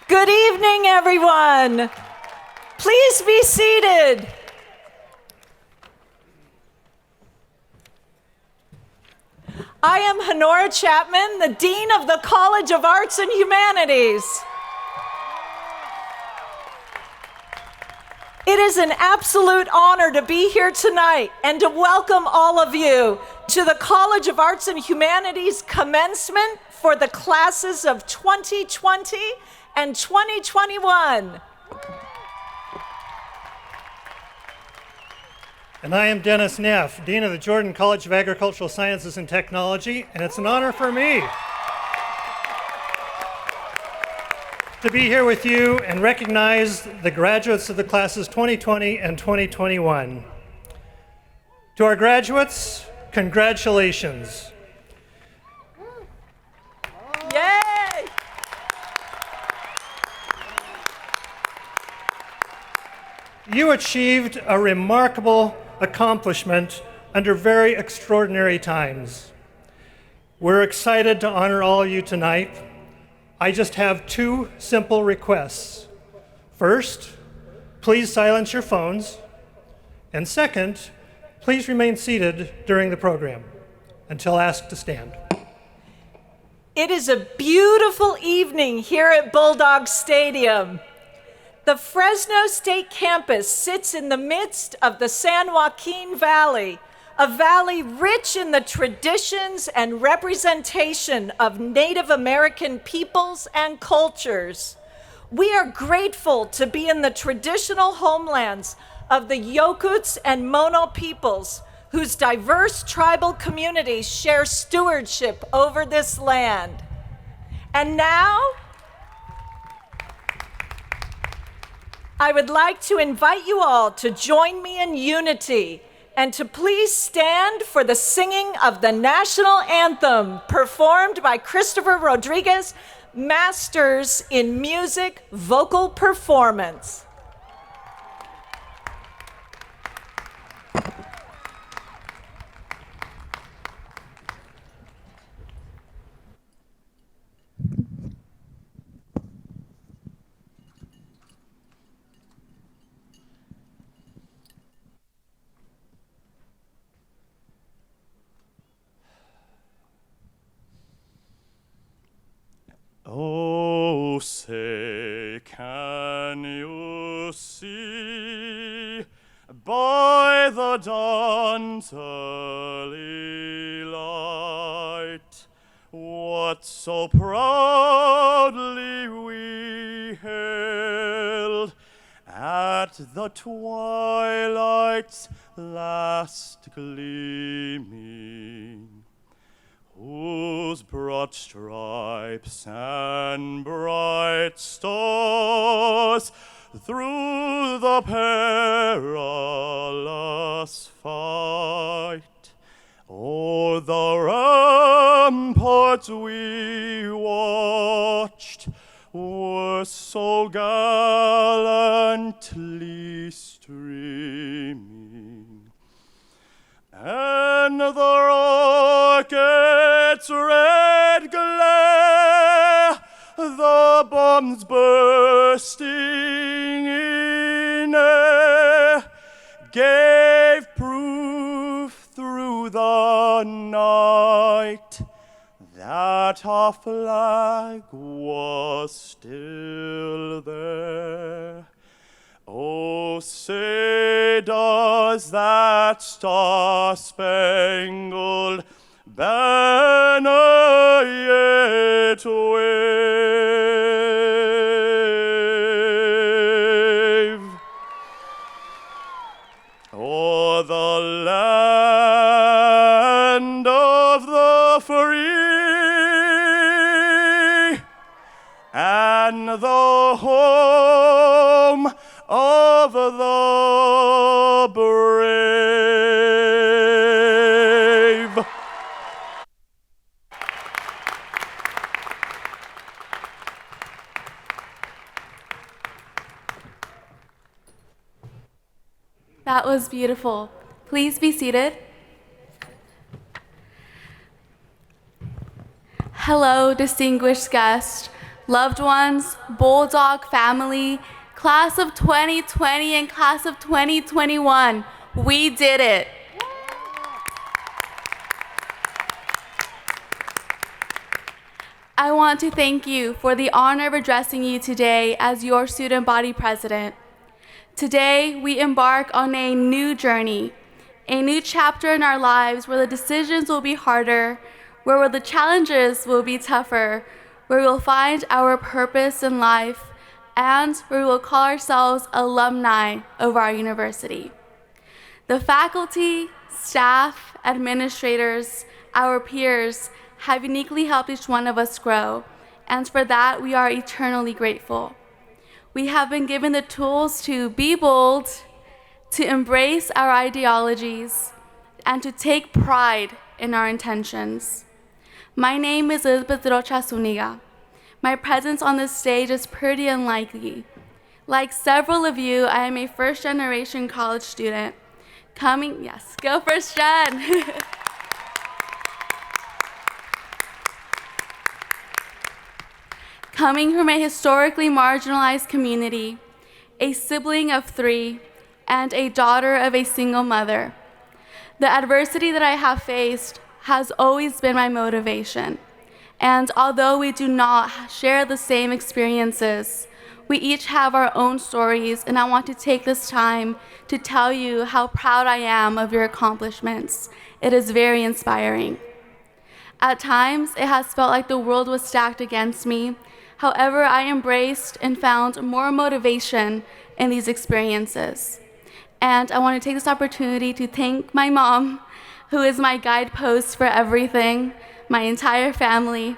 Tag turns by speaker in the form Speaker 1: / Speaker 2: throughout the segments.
Speaker 1: Good evening, everyone. Please be seated. I am Honora Chapman, the Dean of the College of Arts and Humanities. It is an absolute honor to be here tonight and to welcome all of you to the College of Arts and Humanities commencement for the classes of 2020 and 2021.
Speaker 2: And I am Dennis Neff, Dean of the Jordan College of Agricultural Sciences and Technology, and it's an honor for me to be here with you and recognize the graduates of the classes 2020 and 2021. To our graduates, congratulations.
Speaker 1: Yay!
Speaker 2: You achieved a remarkable accomplishment under very extraordinary times. We're excited to honor all of you tonight. I just have two simple requests. First, please silence your phones. And second, please remain seated during the program until asked to stand.
Speaker 1: It is a beautiful evening here at Bulldog Stadium. The Fresno State campus sits in the midst of the San Joaquin Valley, a valley rich in the traditions and representation of Native American peoples and cultures. We are grateful to be in the traditional homelands of the Yokuts and Mono peoples, whose diverse tribal communities share stewardship over this land. And now, I would like to invite you all to join me in unity and to please stand for the singing of the national anthem performed by Christopher Rodriguez, Masters in Music Vocal Performance.
Speaker 3: Oh, say, can you see by the dawn's early light what so proudly we hailed at the twilight's last gleaming? Whose broad stripes and bright stars through the perilous fight o'er the ramparts we watched were so gallantly streaming. And the rocket's red glare, the bombs bursting in air, gave proof through the night that our flag was still there. Oh, say does that star-spangled banner yet wave o'er the land of the free and the home of the brave.
Speaker 4: That was beautiful. Please be seated. Hello, distinguished guests, loved ones, Bulldog family, class of 2020 and class of 2021. We did it. I want to thank you for the honor of addressing you today as your student body president. Today, we embark on a new journey, a new chapter in our lives where the decisions will be harder, where the challenges will be tougher, where we will find our purpose in life, and where we will call ourselves alumni of our university. The faculty, staff, administrators, our peers have uniquely helped each one of us grow, and for that we are eternally grateful. We have been given the tools to be bold, to embrace our ideologies, and to take pride in our intentions. My name is Elizabeth Rocha Zuniga. My presence on this stage is pretty unlikely. Like several of you, I am a first-generation college student. Go First Gen! Coming from a historically marginalized community, a sibling of 3, and a daughter of a single mother. The adversity that I have faced has always been my motivation. And although we do not share the same experiences, we each have our own stories, and I want to take this time to tell you how proud I am of your accomplishments. It is very inspiring. At times, it has felt like the world was stacked against me. However, I embraced and found more motivation in these experiences. And I want to take this opportunity to thank my mom, who is my guidepost for everything, my entire family,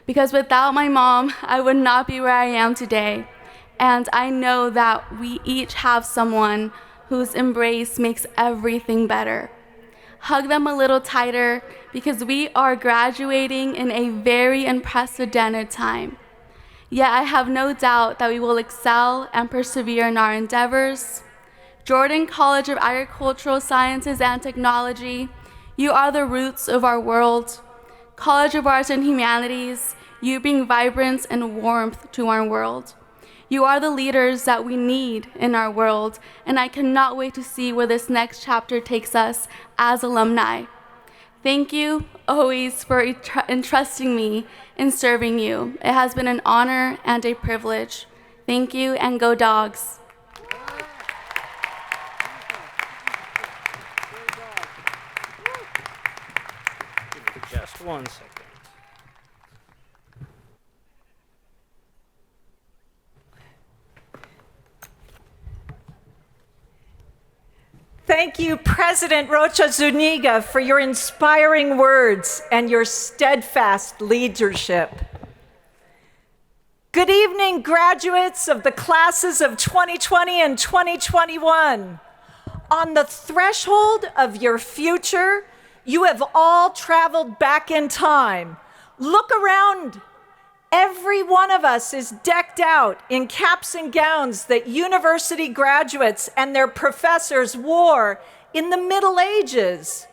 Speaker 4: because without my mom, I would not be where I am today. And I know that we each have someone whose embrace makes everything better. Hug them a little tighter because we are graduating in a very unprecedented time. Yet I have no doubt that we will excel and persevere in our endeavors. Jordan College of Agricultural Sciences and Technology, you are the roots of our world. College of Arts and Humanities, you bring vibrance and warmth to our world. You are the leaders that we need in our world, and I cannot wait to see where this next chapter takes us as alumni. Thank you always for entrusting me in serving you. It has been an honor and a privilege. Thank you, and go Dogs.
Speaker 2: Just 1 second.
Speaker 1: Thank you, President Rocha Zuniga, for your inspiring words and your steadfast leadership. Good evening, graduates of the classes of 2020 and 2021. On the threshold of your future, you have all traveled back in time. Look around. Every one of us is decked out in caps and gowns that university graduates and their professors wore in the Middle Ages.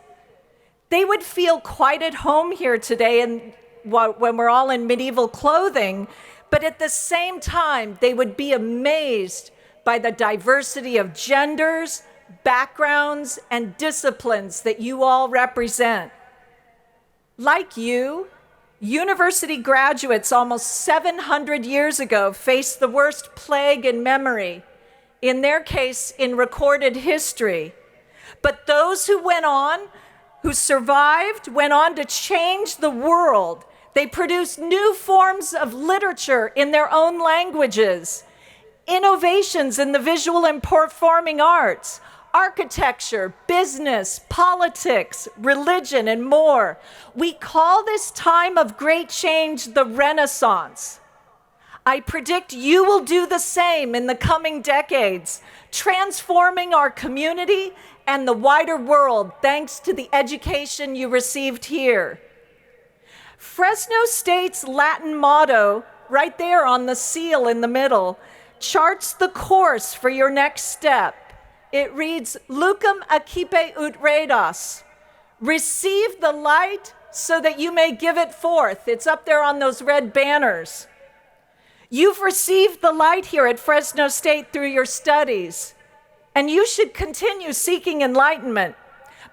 Speaker 1: They would feel quite at home here today when we're all in medieval clothing, but at the same time, they would be amazed by the diversity of genders, backgrounds, and disciplines that you all represent. Like you, university graduates almost 700 years ago faced the worst plague in memory, in their case, in recorded history. But those who survived, went on to change the world. They produced new forms of literature in their own languages, innovations in the visual and performing arts, architecture, business, politics, religion, and more. We call this time of great change the Renaissance. I predict you will do the same in the coming decades, transforming our community and the wider world thanks to the education you received here. Fresno State's Latin motto, right there on the seal in the middle, charts the course for your next step. It reads, Lucum accipe ut redas. Receive the light so that you may give it forth. It's up there on those red banners. You've received the light here at Fresno State through your studies, and you should continue seeking enlightenment.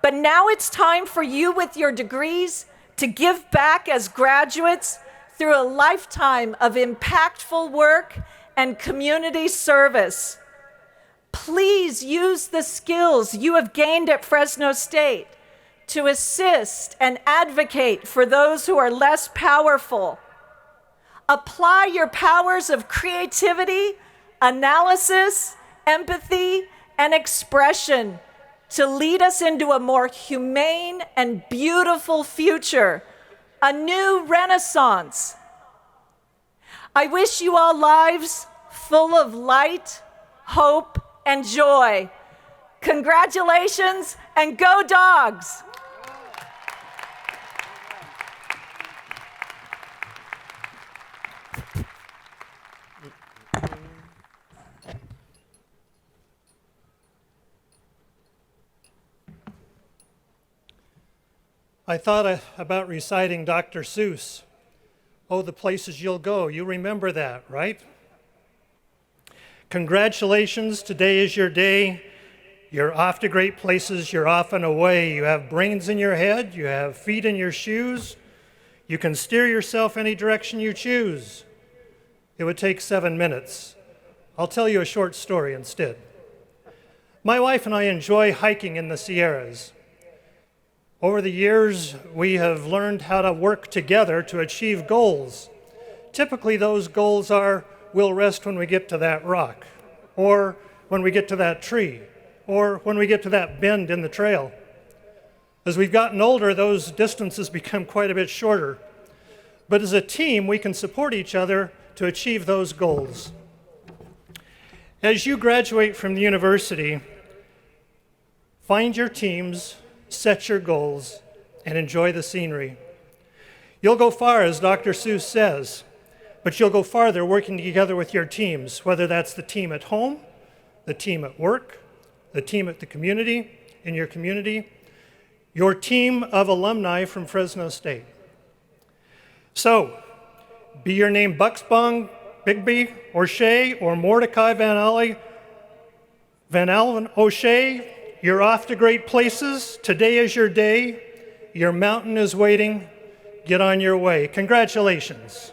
Speaker 1: But now it's time for you with your degrees to give back as graduates through a lifetime of impactful work and community service. Please use the skills you have gained at Fresno State to assist and advocate for those who are less powerful. Apply your powers of creativity, analysis, empathy, and expression to lead us into a more humane and beautiful future, a new renaissance. I wish you all lives full of light, hope, and joy. Congratulations, and go Dogs!
Speaker 2: I thought about reciting Dr. Seuss. Oh, the places you'll go. You remember that, right? Congratulations, today is your day. You're off to great places, you're off and away. You have brains in your head, you have feet in your shoes. You can steer yourself any direction you choose. It would take 7 minutes. I'll tell you a short story instead. My wife and I enjoy hiking in the Sierras. Over the years, we have learned how to work together to achieve goals. Typically, those goals are, we'll rest when we get to that rock, or when we get to that tree, or when we get to that bend in the trail. As we've gotten older, those distances become quite a bit shorter. But as a team, we can support each other to achieve those goals. As you graduate from the university, Find your teams, set your goals, and enjoy the scenery. You'll go far, as Dr. Seuss says, but you'll go farther working together with your teams, whether that's the team at home, the team at work, the team at the community, in your community, your team of alumni from Fresno State. So, be your name Buxbaum, Bigby, O'Shea, or Mordecai Van Allen O'Shea, you're off to great places. Today is your day. Your mountain is waiting. Get on your way. Congratulations.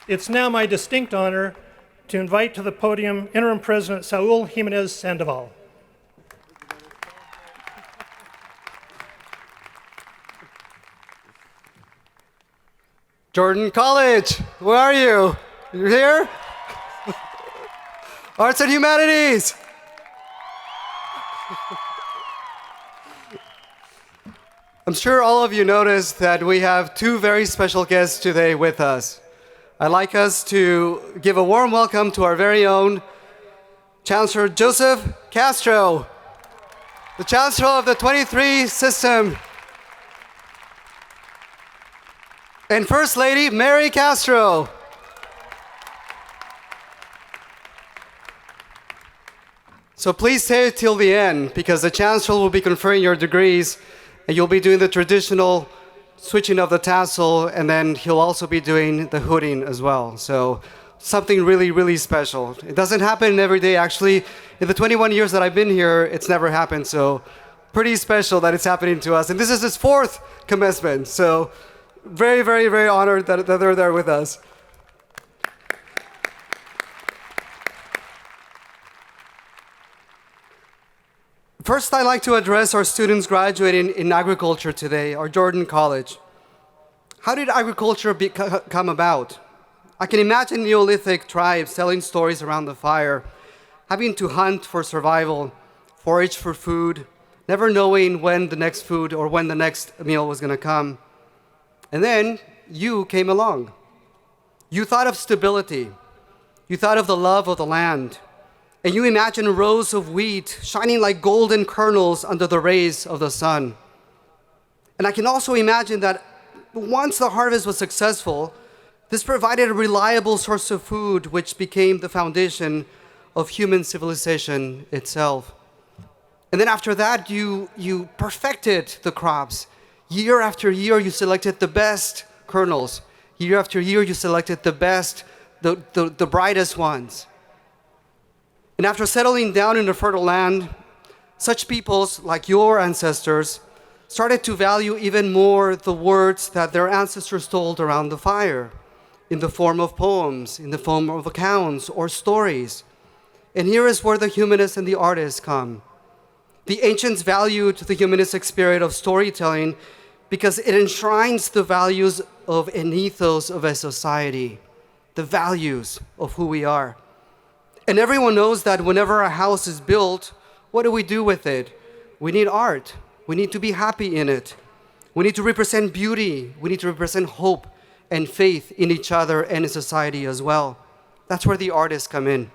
Speaker 2: It's now my distinct honor to invite to the podium Interim President Saul Jimenez Sandoval.
Speaker 5: Jordan College, where are you? You're here? Arts and Humanities. I'm sure all of you noticed that we have two very special guests today with us. I'd like us to give a warm welcome to our very own Chancellor Joseph Castro, the Chancellor of the 23 system, and First Lady Mary Castro. So please stay till the end, because the Chancellor will be conferring your degrees, and you'll be doing the traditional switching of the tassel, and then he'll also be doing the hooding as well. So something really, really special. It doesn't happen every day. Actually, in the 21 years that I've been here, it's never happened. So pretty special that it's happening to us. And this is his fourth commencement. So very, very, very honored that they're there with us. First, I'd like to address our students graduating in agriculture today, our Jordan College. How did agriculture come about? I can imagine Neolithic tribes telling stories around the fire, having to hunt for survival, forage for food, never knowing when the next food or when the next meal was going to come. And then you came along. You thought of stability. You thought of the love of the land. And you imagine rows of wheat shining like golden kernels under the rays of the sun. And I can also imagine that once the harvest was successful, this provided a reliable source of food, which became the foundation of human civilization itself. And then after that, you perfected the crops. Year after year, you selected the best kernels. Year after year, you selected the best, the brightest ones. And after settling down in the fertile land, such peoples like your ancestors started to value even more the words that their ancestors told around the fire, in the form of poems, in the form of accounts or stories. And here is where the humanists and the artists come. The ancients valued the humanistic spirit of storytelling because it enshrines the values of an ethos of a society, the values of who we are. And everyone knows that whenever a house is built, what do we do with it? We need art. We need to be happy in it. We need to represent beauty. We need to represent hope and faith in each other and in society as well. That's where the artists come in.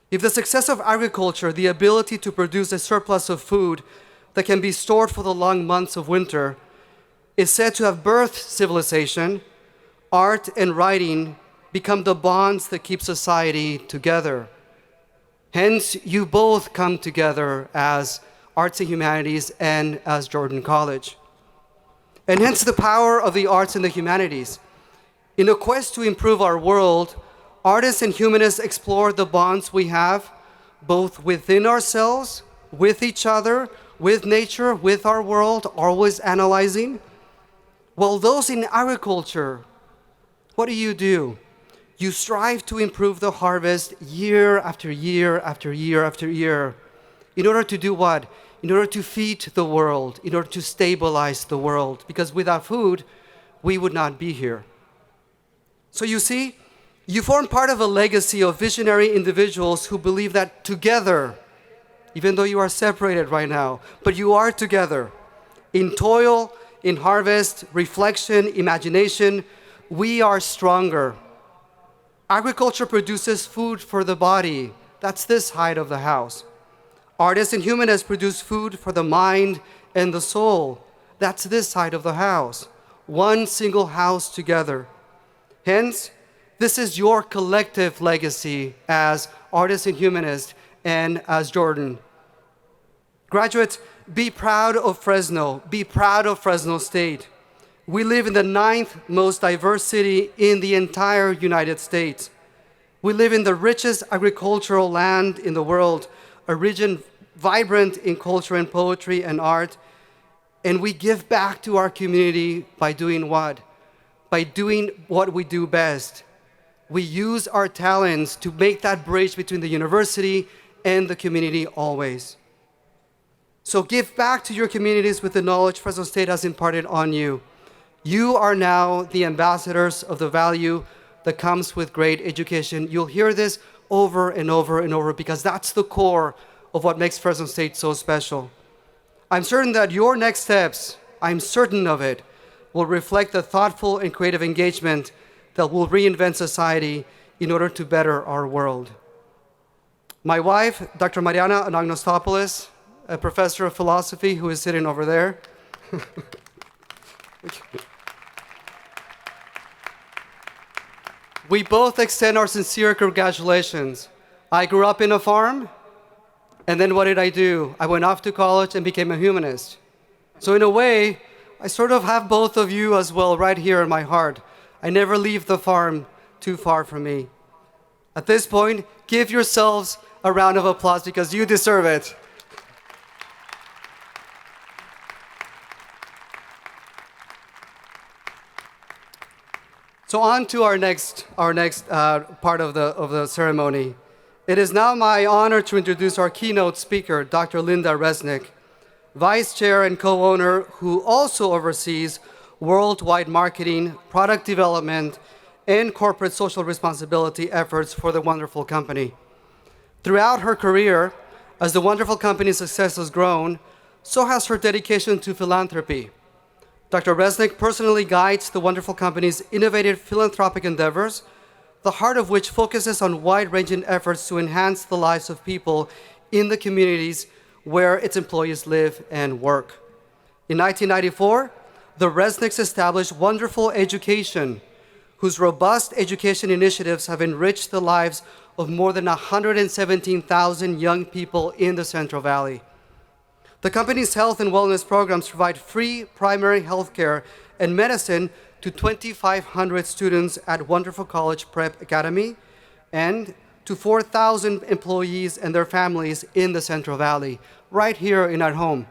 Speaker 5: If the success of agriculture, the ability to produce a surplus of food that can be stored for the long months of winter, is said to have birthed civilization, art and writing become the bonds that keep society together. Hence, you both come together as Arts and Humanities and as Jordan College. And hence the power of the arts and the humanities. In a quest to improve our world, artists and humanists explore the bonds we have, both within ourselves, with each other, with nature, with our world, always analyzing. While those in agriculture, what do? You strive to improve the harvest year after year after year after year. In order to do what? In order to feed the world, in order to stabilize the world. Because without food, we would not be here. So you see, you form part of a legacy of visionary individuals who believe that together, even though you are separated right now, but you are together. In toil, in harvest, reflection, imagination, we are stronger. Agriculture produces food for the body. That's this side of the house. Artists and humanists produce food for the mind and the soul. That's this side of the house. One single house together. Hence, this is your collective legacy as artists and humanists and as Jordan. Graduates, be proud of Fresno. Be proud of Fresno State. We live in the 9th most diverse city in the entire United States. We live in the richest agricultural land in the world, a region vibrant in culture and poetry and art. And we give back to our community by doing what? By doing what we do best. We use our talents to make that bridge between the university and the community always. So give back to your communities with the knowledge Fresno State has imparted on you. You are now the ambassadors of the value that comes with great education. You'll hear this over and over and over because that's the core of what makes Fresno State so special. I'm certain that your next steps, I'm certain of it, will reflect the thoughtful and creative engagement that will reinvent society in order to better our world. My wife, Dr. Mariana Anagnostopoulos, a professor of philosophy who is sitting over there. We both extend our sincere congratulations. I grew up in a farm, and then what did I do? I went off to college and became a humanist. So in a way, I sort of have both of you as well right here in my heart. I never leave the farm too far from me. At this point, give yourselves a round of applause because you deserve it. So on to our next part of the ceremony. It is now my honor to introduce our keynote speaker, Dr. Linda Resnick, Vice Chair and co-owner who also oversees worldwide marketing, product development, and corporate social responsibility efforts for the wonderful company. Throughout her career, as the wonderful company's success has grown, so has her dedication to philanthropy. Dr. Resnick personally guides the wonderful company's innovative philanthropic endeavors, the heart of which focuses on wide-ranging efforts to enhance the lives of people in the communities where its employees live and work. In 1994, the Resnicks established Wonderful Education, whose robust education initiatives have enriched the lives of more than 117,000 young people in the Central Valley. The company's health and wellness programs provide free primary health care and medicine to 2,500 students at Wonderful College Prep Academy and to 4,000 employees and their families in the Central Valley, right here in our home.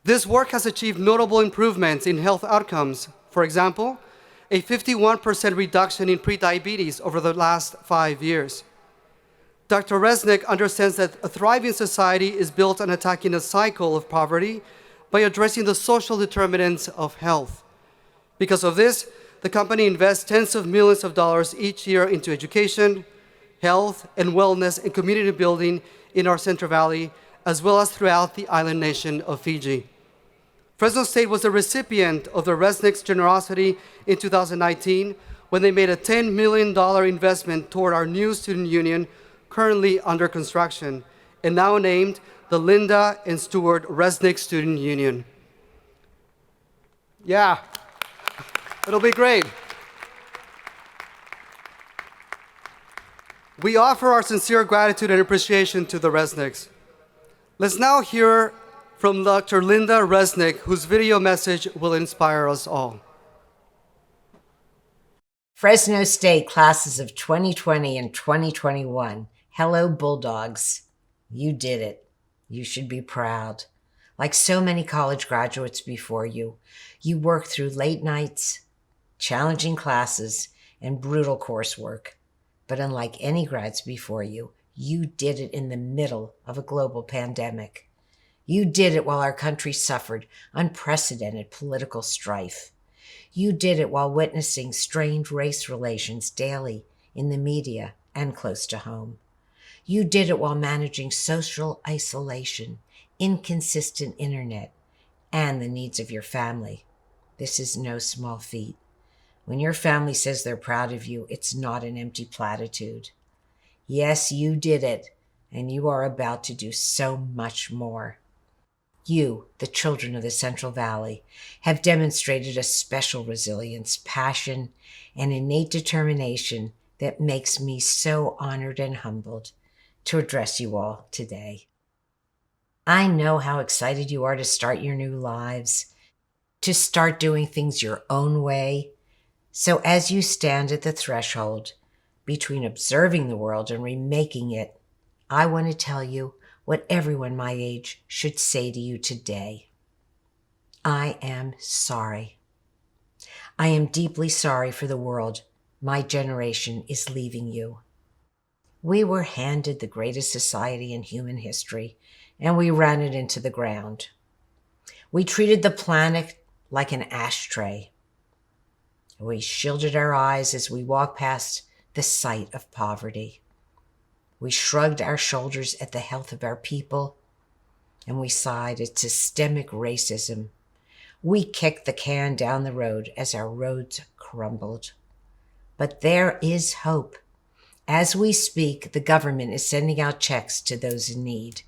Speaker 5: This work has achieved notable improvements in health outcomes. For example, a 51% reduction in prediabetes over the last 5 years. Dr. Resnick understands that a thriving society is built on attacking a cycle of poverty by addressing the social determinants of health. Because of this, the company invests tens of millions of dollars each year into education, health, and wellness and community building in our Central Valley, as well as throughout the island nation of Fiji. Fresno State was the recipient of the Resnick's generosity in 2019 when they made a $10 million investment toward our new student union, currently under construction, and now named the Linda and Stuart Resnick Student Union. Yeah, it'll be great. We offer our sincere gratitude and appreciation to the Resnicks. Let's now hear from Dr. Linda Resnick, whose video message will inspire us all.
Speaker 6: Fresno State classes of 2020 and 2021. Hello, Bulldogs. You did it. You should be proud. Like so many college graduates before you, you worked through late nights, challenging classes, and brutal coursework. But unlike any grads before you, you did it in the middle of a global pandemic. You did it while our country suffered unprecedented political strife. You did it while witnessing strained race relations daily in the media and close to home. You did it while managing social isolation, inconsistent internet, and the needs of your family. This is no small feat. When your family says they're proud of you, it's not an empty platitude. Yes, you did it, and you are about to do so much more. You, the children of the Central Valley, have demonstrated a special resilience, passion, and innate determination that makes me so honored and humbled to address you all today. I know how excited you are to start your new lives, to start doing things your own way. So as you stand at the threshold between observing the world and remaking it, I want to tell you what everyone my age should say to you today. I am sorry. I am deeply sorry for the world my generation is leaving you. We were handed the greatest society in human history, and we ran it into the ground. We treated the planet like an ashtray. We shielded our eyes as we walked past the sight of poverty. We shrugged our shoulders at the health of our people, and we sighed at systemic racism. We kicked the can down the road as our roads crumbled. But there is hope. As we speak, the government is sending out checks to those in need.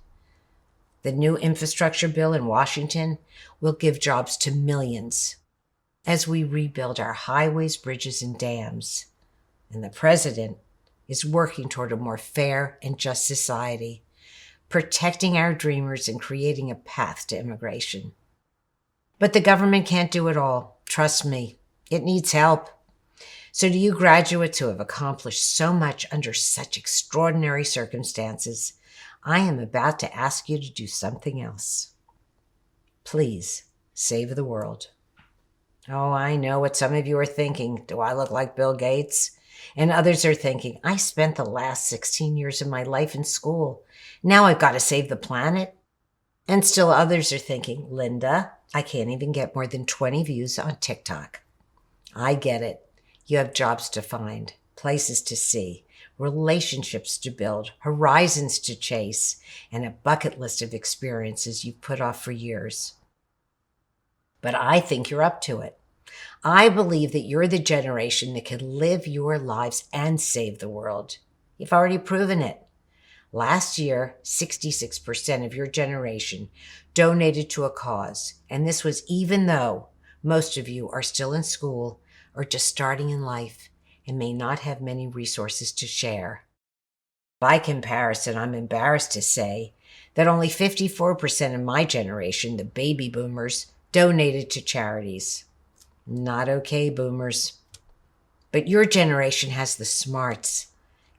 Speaker 6: The new infrastructure bill in Washington will give jobs to millions as we rebuild our highways, bridges, and dams. And the president is working toward a more fair and just society, protecting our dreamers and creating a path to immigration. But the government can't do it all. Trust me, it needs help. So to you graduates who have accomplished so much under such extraordinary circumstances, I am about to ask you to do something else. Please save the world. Oh, I know what some of you are thinking. Do I look like Bill Gates? And others are thinking, I spent the last 16 years of my life in school. Now I've got to save the planet. And still others are thinking, Linda, I can't even get more than 20 views on TikTok. I get it. You have jobs to find, places to see, relationships to build, horizons to chase, and a bucket list of experiences you've put off for years. But I think you're up to it. I believe that you're the generation that can live your lives and save the world. You've already proven it. Last year, 66% of your generation donated to a cause, and this was even though most of you are still in school or just starting in life and may not have many resources to share. By comparison, I'm embarrassed to say that only 54% of my generation, the baby boomers, donated to charities. Not okay, boomers. But your generation has the smarts.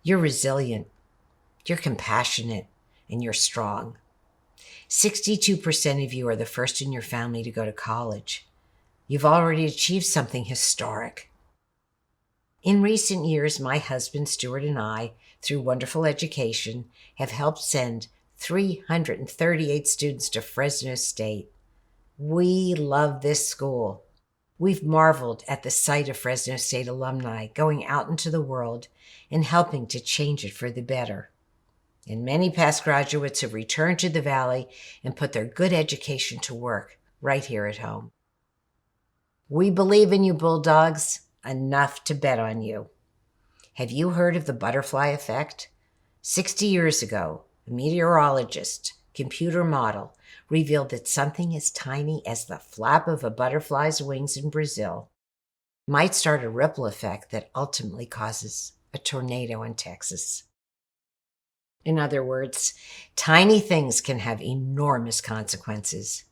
Speaker 6: You're resilient. You're compassionate. And you're strong. 62% of you are the first in your family to go to college. You've already achieved something historic. In recent years, my husband, Stuart, and I, through wonderful education, have helped send 338 students to Fresno State. We love this school. We've marveled at the sight of Fresno State alumni going out into the world and helping to change it for the better. And many past graduates have returned to the Valley and put their good education to work right here at home. We believe in you, Bulldogs, enough to bet on you. Have you heard of the butterfly effect? 60 years ago, a meteorologist, computer model, revealed that something as tiny as the flap of a butterfly's wings in Brazil might start a ripple effect that ultimately causes a tornado in Texas. In other words, tiny things can have enormous consequences.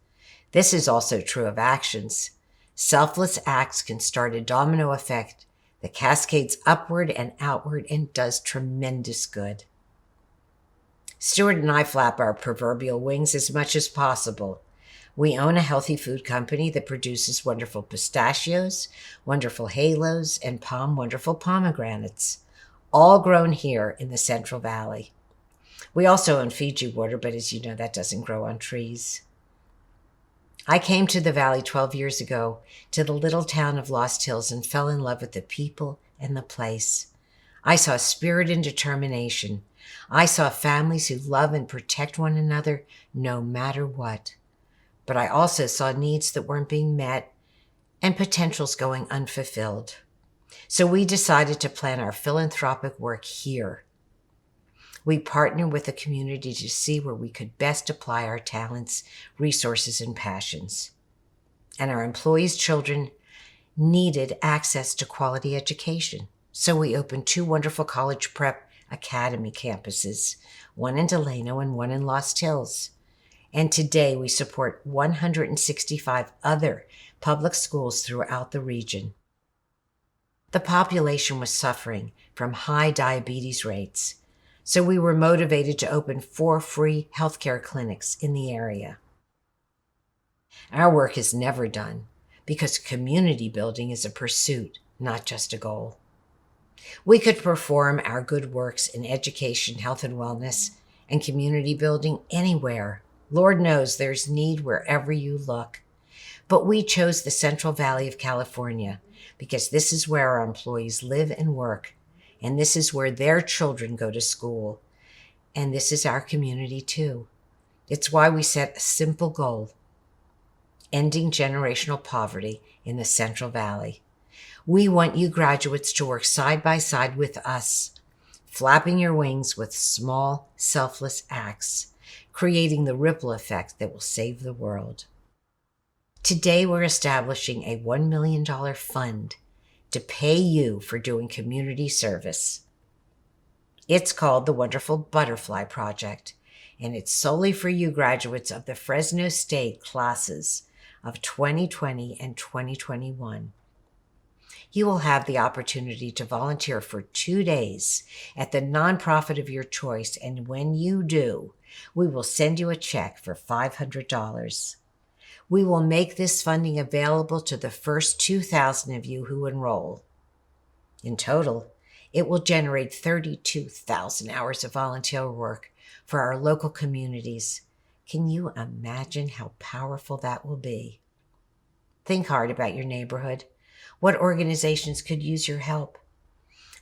Speaker 6: This is also true of actions. Selfless acts can start a domino effect that cascades upward and outward and does tremendous good. Stuart and I flap our proverbial wings as much as possible. We own a healthy food company that produces wonderful pistachios, wonderful halos, and wonderful pomegranates, all grown here in the Central Valley. We also own Fiji water, but as you know, that doesn't grow on trees. I came to the Valley 12 years ago to the little town of Lost Hills and fell in love with the people and the place. I saw spirit and determination. I saw families who love and protect one another no matter what. But I also saw needs that weren't being met and potentials going unfulfilled. So we decided to plan our philanthropic work here. We partnered with the community to see where we could best apply our talents, resources, and passions. And our employees' children needed access to quality education. So we opened 2 wonderful college prep academy campuses, one in Delano and one in Lost Hills. And today we support 165 other public schools throughout the region. The population was suffering from high diabetes rates, so we were motivated to open 4 free healthcare clinics in the area. Our work is never done because community building is a pursuit, not just a goal. We could perform our good works in education, health and wellness, and community building anywhere. Lord knows there's need wherever you look. But we chose the Central Valley of California because this is where our employees live and work, and this is where their children go to school. And this is our community too. It's why we set a simple goal: ending generational poverty in the Central Valley. We want you graduates to work side by side with us, flapping your wings with small, selfless acts, creating the ripple effect that will save the world. Today, we're establishing a $1 million fund to pay you for doing community service. It's called the Wonderful Butterfly Project, and it's solely for you graduates of the Fresno State classes of 2020 and 2021. You will have the opportunity to volunteer for 2 days at the nonprofit of your choice, and when you do, we will send you a check for $500. We will make this funding available to the first 2,000 of you who enroll. In total, it will generate 32,000 hours of volunteer work for our local communities. Can you imagine how powerful that will be? Think hard about your neighborhood. What organizations could use your help?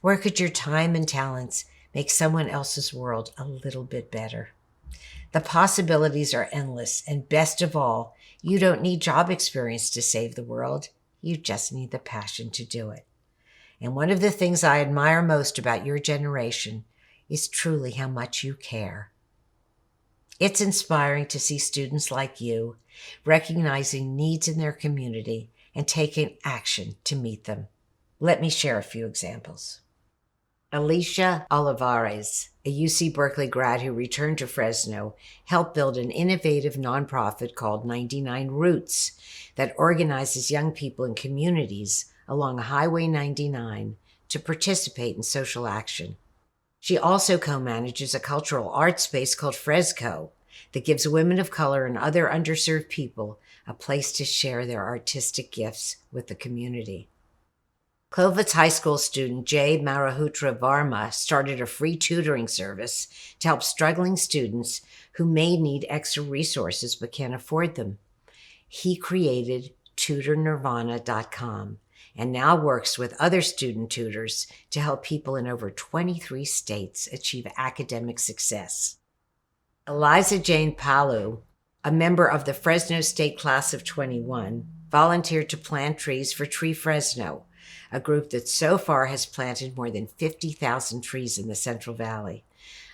Speaker 6: Where could your time and talents make someone else's world a little bit better? The possibilities are endless, and best of all, you don't need job experience to save the world. You just need the passion to do it. And one of the things I admire most about your generation is truly how much you care. It's inspiring to see students like you recognizing needs in their community and taking action to meet them. Let me share a few examples. Alicia Olivares, a UC Berkeley grad who returned to Fresno, helped build an innovative nonprofit called 99 Roots that organizes young people in communities along Highway 99 to participate in social action. She also co-manages a cultural arts space called Fresco that gives women of color and other underserved people a place to share their artistic gifts with the community. Clovis High School student Jay Marahutra Varma started a free tutoring service to help struggling students who may need extra resources but can't afford them. He created tutornirvana.com and now works with other student tutors to help people in over 23 states achieve academic success. Eliza Jane Palu, a member of the Fresno State class of 21, volunteered to plant trees for Tree Fresno, a group that so far has planted more than 50,000 trees in the Central Valley.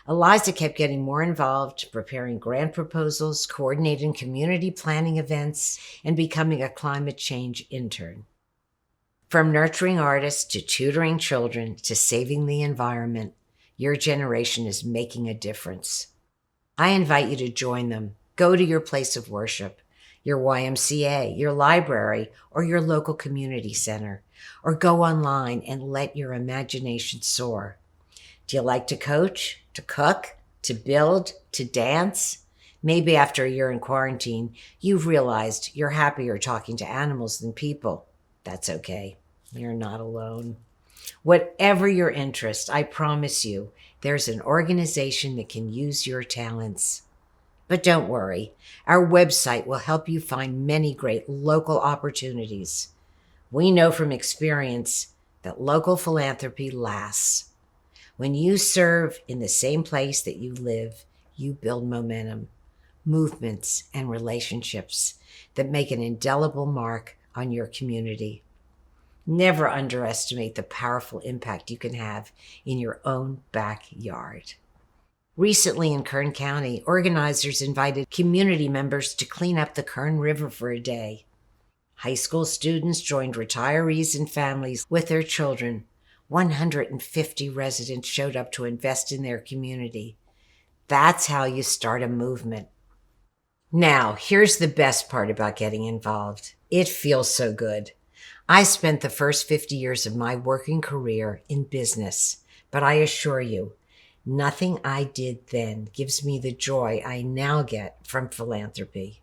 Speaker 6: Eliza kept getting more involved, preparing grant proposals, coordinating community planning events, and becoming a climate change intern. From nurturing artists to tutoring children to saving the environment, your generation is making a difference. I invite you to join them. Go to your place of worship, your YMCA, your library, or your local community center, or go online and let your imagination soar. Do you like to coach, to cook, to build, to dance? Maybe after a year in quarantine, you've realized you're happier talking to animals than people. That's okay. You're not alone. Whatever your interest, I promise you, there's an organization that can use your talents. But don't worry, our website will help you find many great local opportunities. We know from experience that local philanthropy lasts. When you serve in the same place that you live, you build momentum, movements, and relationships that make an indelible mark on your community. Never underestimate the powerful impact you can have in your own backyard. Recently in Kern County, organizers invited community members to clean up the Kern River for a day. High school students joined retirees and families with their children. 150 residents showed up to invest in their community. That's how you start a movement. Now, here's the best part about getting involved. It feels so good. I spent the first 50 years of my working career in business, but I assure you, nothing I did then gives me the joy I now get from philanthropy.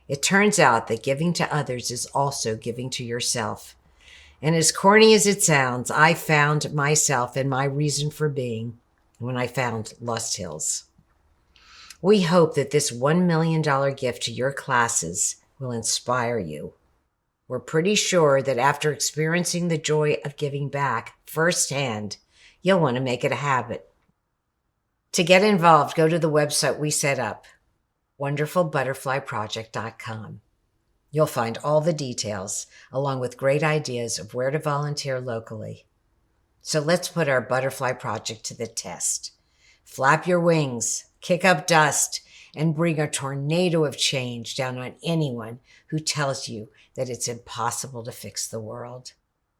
Speaker 6: It turns out that giving to others is also giving to yourself. And as corny as it sounds, I found myself and my reason for being when I found Lost Hills. We hope that this $1 million gift to your classes will inspire you. We're pretty sure that after experiencing the joy of giving back firsthand, you'll want to make it a habit. To get involved, go to the website we set up, wonderfulbutterflyproject.com. You'll find all the details, along with great ideas of where to volunteer locally. So let's put our butterfly project to the test. Flap your wings, kick up dust, and bring a tornado of change down on anyone who tells you that it's impossible to fix the world.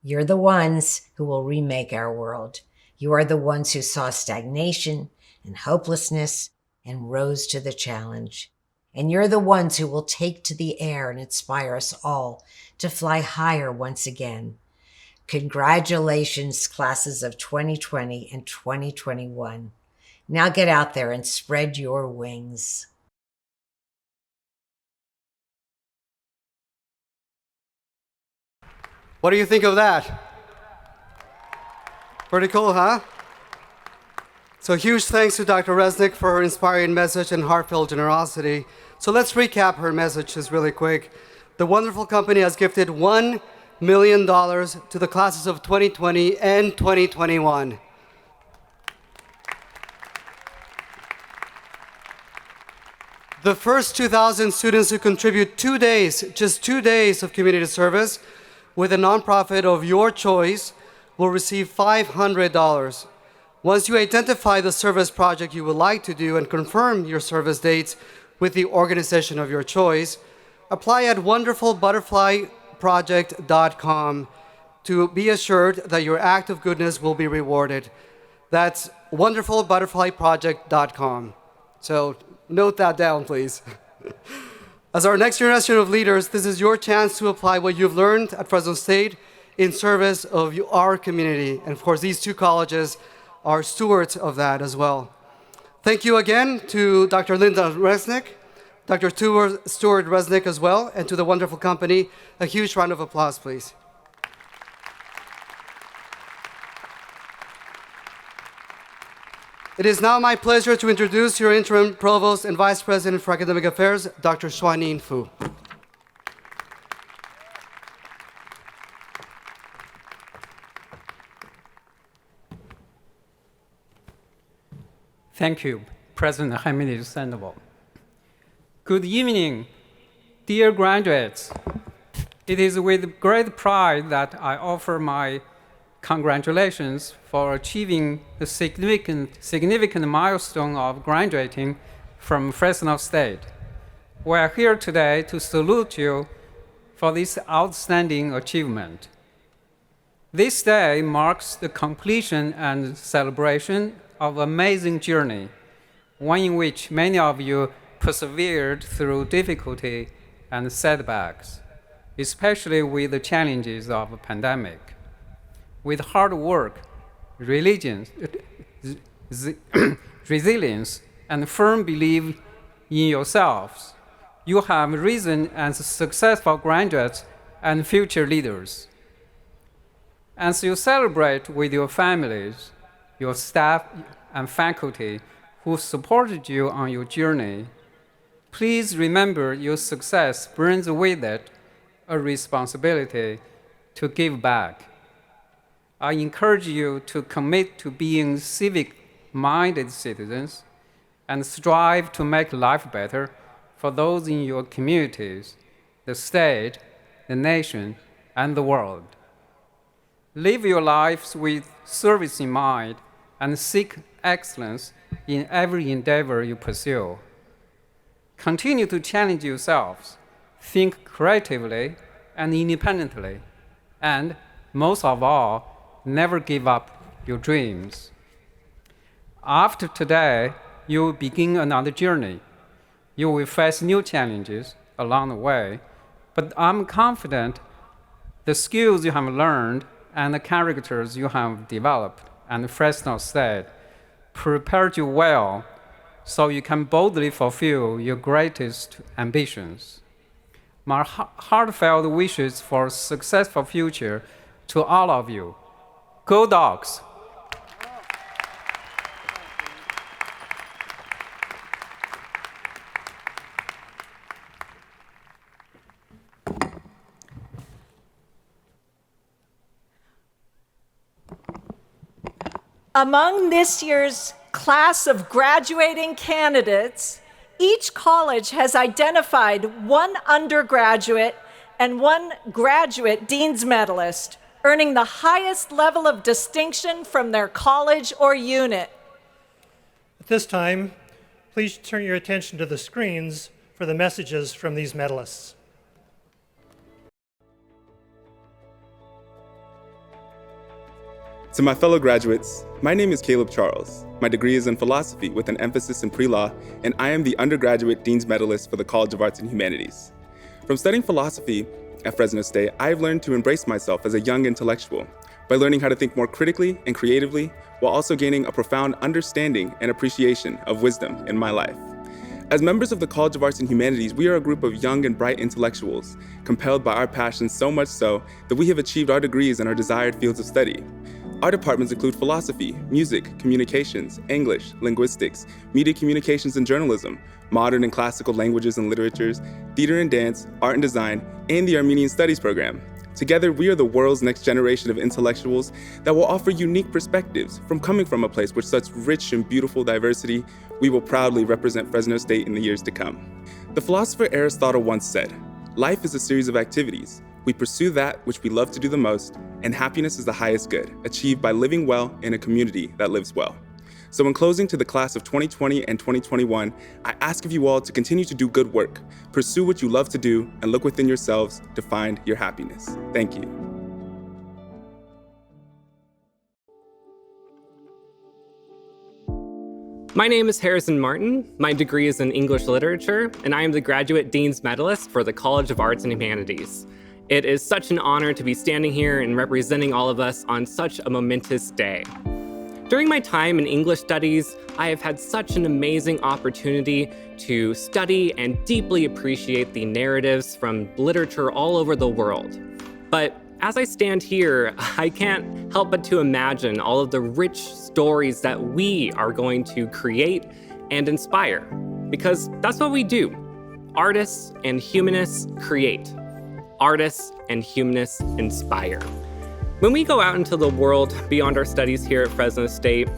Speaker 6: You're the ones who will remake our world. You are the ones who saw stagnation and hopelessness and rose to the challenge. And you're the ones who will take to the air and inspire us all to fly higher once again. Congratulations, classes of 2020 and 2021. Now get out there and spread your wings.
Speaker 5: What do you think of that? Pretty cool, huh? So huge thanks to Dr. Resnick for her inspiring message and heartfelt generosity. So let's recap her messages really quick. The wonderful company has gifted $1 million to the classes of 2020 and 2021. The first 2,000 students who contribute 2 days, just 2 days of community service with a nonprofit of your choice will receive $500. Once you identify the service project you would like to do and confirm your service dates with the organization of your choice, apply at wonderfulbutterflyproject.com to be assured that your act of goodness will be rewarded. That's wonderfulbutterflyproject.com. So note that down, please. As our next generation of leaders, this is your chance to apply what you've learned at Fresno State in service of our community. And of course, these two colleges are stewards of that as well. Thank you again to Dr. Linda Resnick, Dr. Stuart Resnick as well, and to the wonderful company. A huge round of applause, please. It is now my pleasure to introduce your interim provost and vice president for academic affairs, Dr. Xuanyin Fu.
Speaker 7: Thank you, President Hamid Sandoval. Good evening, dear graduates. It is with great pride that I offer my congratulations for achieving the significant milestone of graduating from Fresno State. We are here today to salute you for this outstanding achievement. This day marks the completion and celebration of an amazing journey, one in which many of you persevered through difficulty and setbacks, especially with the challenges of a pandemic. With hard work, resilience, and firm belief in yourselves, you have risen as successful graduates and future leaders. As you celebrate with your families, your staff and faculty who supported you on your journey, please remember your success brings with it a responsibility to give back. I encourage you to commit to being civic-minded citizens and strive to make life better for those in your communities, the state, the nation, and the world. Live your lives with service in mind and seek excellence in every endeavor you pursue. Continue to challenge yourselves, think creatively and independently, and most of all, never give up your dreams. After today, you will begin another journey. You will face new challenges along the way, but I'm confident the skills you have learned and the characters you have developed at Fresno State prepared you well so you can boldly fulfill your greatest ambitions. My heartfelt wishes for a successful future to all of you. Go Dogs!
Speaker 1: Among this year's class of graduating candidates, each college has identified one undergraduate and one graduate Dean's Medalist, earning the highest level of distinction from their college or unit.
Speaker 2: At this time, please turn your attention to the screens for the messages from these medalists.
Speaker 8: To my fellow graduates, my name is Caleb Charles. My degree is in philosophy with an emphasis in pre-law, and I am the undergraduate Dean's Medalist for the College of Arts and Humanities. From studying philosophy at Fresno State, I've learned to embrace myself as a young intellectual by learning how to think more critically and creatively, while also gaining a profound understanding and appreciation of wisdom in my life. As members of the College of Arts and Humanities, we are a group of young and bright intellectuals, compelled by our passions so much so that we have achieved our degrees in our desired fields of study. Our departments include philosophy, music, communications, English, linguistics, media communications and journalism, modern and classical languages and literatures, theater and dance, art and design, and the Armenian Studies program. Together, we are the world's next generation of intellectuals that will offer unique perspectives. From coming from a place with such rich and beautiful diversity, we will proudly represent Fresno State in the years to come. The philosopher Aristotle once said, "Life is a series of activities. We pursue that which we love to do the most, and happiness is the highest good, achieved by living well in a community that lives well." So in closing to the class of 2020 and 2021, I ask of you all to continue to do good work, pursue what you love to do, and look within yourselves to find your happiness. Thank you.
Speaker 9: My name is Harrison Martin. My degree is in English literature, and I am the graduate Dean's Medalist for the College of Arts and Humanities. It is such an honor to be standing here and representing all of us on such a momentous day. During my time in English studies, I have had such an amazing opportunity to study and deeply appreciate the narratives from literature all over the world. But as I stand here, I can't help but to imagine all of the rich stories that we are going to create and inspire, because that's what we do. Artists and humanists create. Artists and humanists inspire. When we go out into the world beyond our studies here at Fresno State,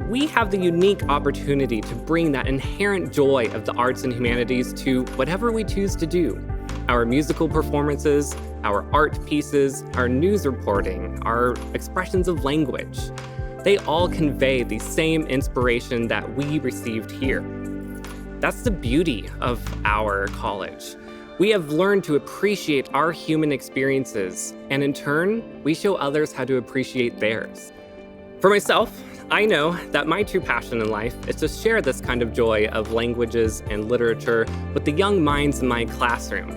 Speaker 9: we have the unique opportunity to bring that inherent joy of the arts and humanities to whatever we choose to do. Our musical performances, our art pieces, our news reporting, our expressions of language, they all convey the same inspiration that we received here. That's the beauty of our college. We have learned to appreciate our human experiences, and in turn, we show others how to appreciate theirs. For myself, I know that my true passion in life is to share this kind of joy of languages and literature with the young minds in my classroom.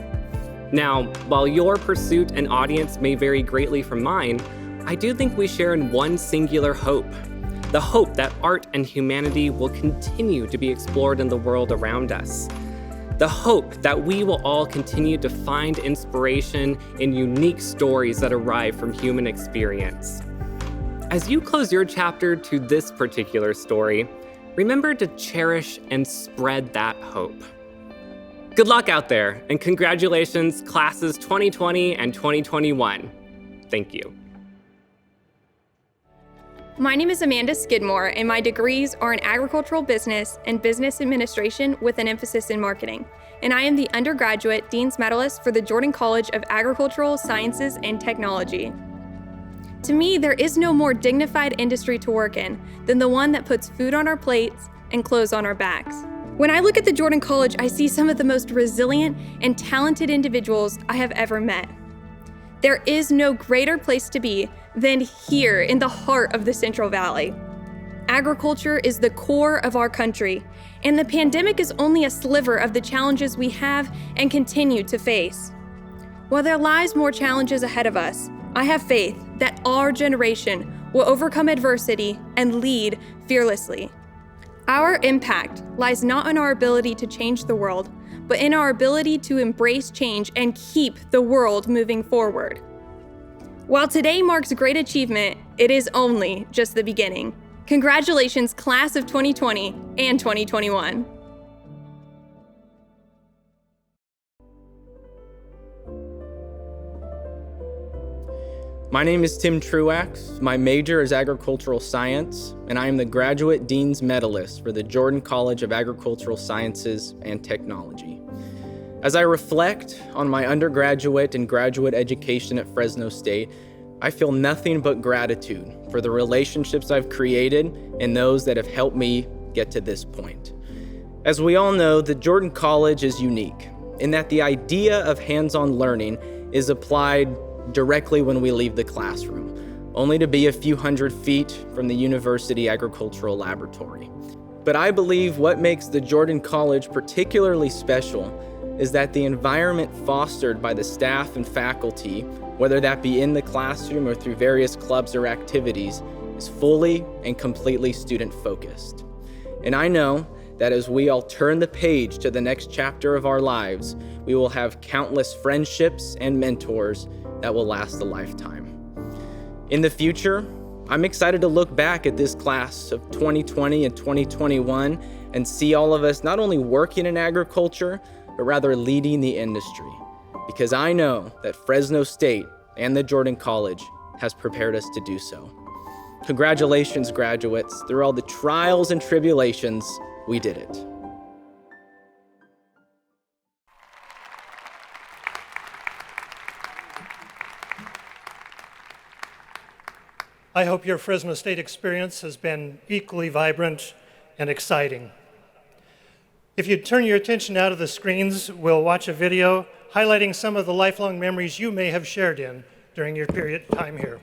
Speaker 9: Now, while your pursuit and audience may vary greatly from mine, I do think we share in one singular hope. The hope that art and humanity will continue to be explored in the world around us. The hope that we will all continue to find inspiration in unique stories that arrive from human experience. As you close your chapter to this particular story, remember to cherish and spread that hope. Good luck out there, and congratulations, classes 2020 and 2021. Thank you.
Speaker 10: My name is Amanda Skidmore, and my degrees are in agricultural business and business administration with an emphasis in marketing. And I am the undergraduate Dean's Medalist for the Jordan College of Agricultural Sciences and Technology. To me, there is no more dignified industry to work in than the one that puts food on our plates and clothes on our backs. When I look at the Jordan College, I see some of the most resilient and talented individuals I have ever met. There is no greater place to be than here in the heart of the Central Valley. Agriculture is the core of our country, and the pandemic is only a sliver of the challenges we have and continue to face. While there lies more challenges ahead of us, I have faith that our generation will overcome adversity and lead fearlessly. Our impact lies not in our ability to change the world, but in our ability to embrace change and keep the world moving forward. While today marks great achievement, it is only just the beginning. Congratulations, class of 2020 and 2021.
Speaker 11: My name is Tim Truax. My major is agricultural science, and I am the Graduate Dean's Medalist for the Jordan College of Agricultural Sciences and Technology. As I reflect on my undergraduate and graduate education at Fresno State, I feel nothing but gratitude for the relationships I've created and those that have helped me get to this point. As we all know, the Jordan College is unique in that the idea of hands-on learning is applied directly when we leave the classroom, only to be a few hundred feet from the University Agricultural Laboratory. But I believe what makes the Jordan College particularly special is that the environment fostered by the staff and faculty, whether that be in the classroom or through various clubs or activities, is fully and completely student-focused. And I know that as we all turn the page to the next chapter of our lives, we will have countless friendships and mentors that will last a lifetime. In the future, I'm excited to look back at this class of 2020 and 2021 and see all of us not only working in agriculture, but rather leading the industry, because I know that Fresno State and the Jordan College has prepared us to do so. Congratulations, graduates. Through all the trials and tribulations, we did it.
Speaker 2: I hope your Fresno State experience has been equally vibrant and exciting. If you turn your attention out of the screens, we'll watch a video highlighting some of the lifelong memories you may have shared in during your period of time here.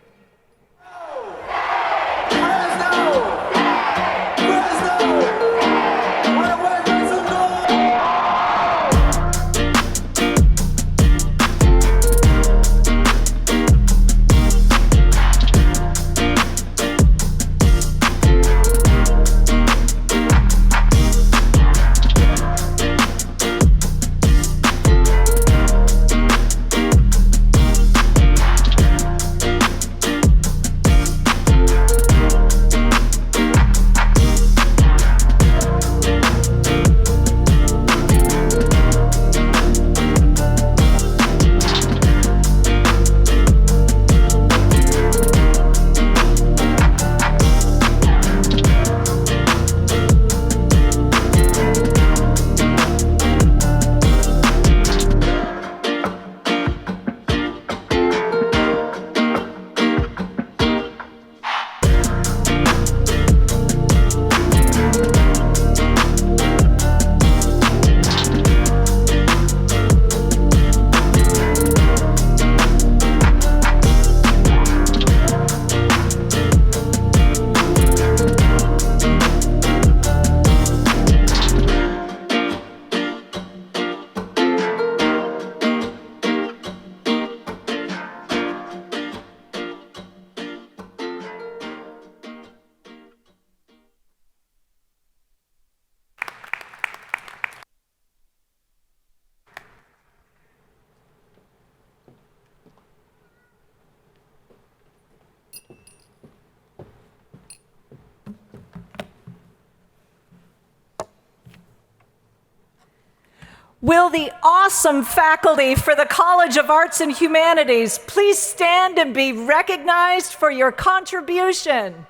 Speaker 2: Will the awesome faculty for the College of Arts and Humanities please stand and be recognized for your contribution?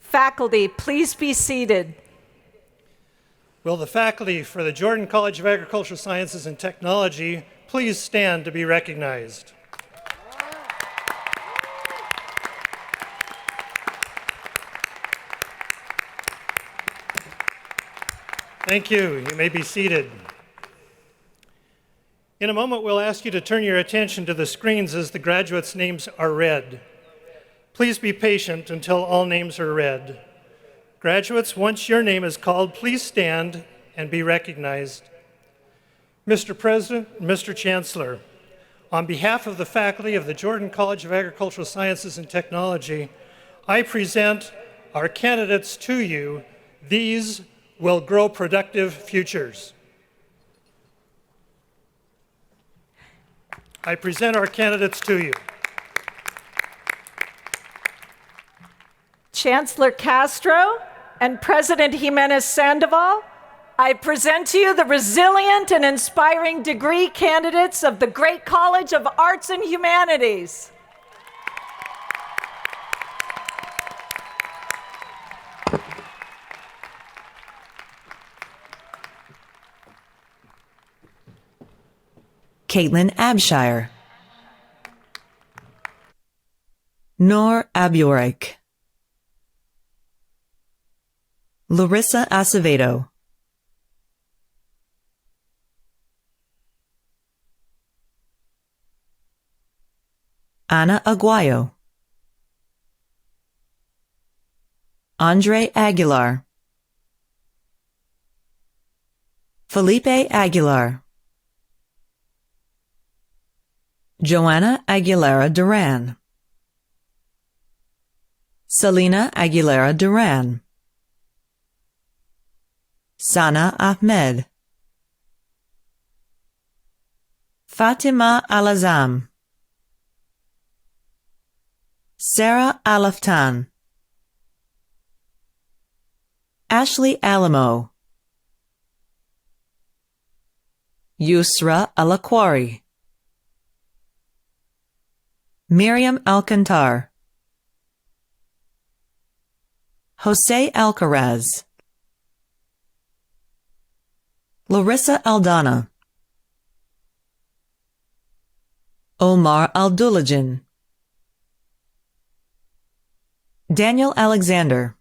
Speaker 1: Faculty, please be seated.
Speaker 2: Will the faculty for the Jordan College of Agricultural Sciences and Technology please stand to be recognized? Thank you. You may be seated. In a moment, we'll ask you to turn your attention to the screens as the graduates' names are read. Please be patient until all names are read. Graduates, once your name is called, please stand and be recognized. Mr. President, Mr. Chancellor, on behalf of the faculty of the Jordan College of Agricultural Sciences and Technology, I present our candidates to you. These will grow productive futures. I present our candidates to you.
Speaker 1: Chancellor Castro and President Jimenez Sandoval, I present to you the resilient and inspiring degree candidates of the Great College of Arts and Humanities.
Speaker 12: Caitlin Abshire, Noor Aburik, Larissa Acevedo, Ana Aguayo, Andre Aguilar, Felipe Aguilar, Joanna Aguilera Duran, Selena Aguilera Duran, Sana Ahmed, Fatima Alazam, Sarah Alaftan, Ashley Alamo, Yusra Alaquari, Miriam Alcantar, Jose Alcaraz, Larissa Aldana, Omar Aldulajan, Daniel Alexander,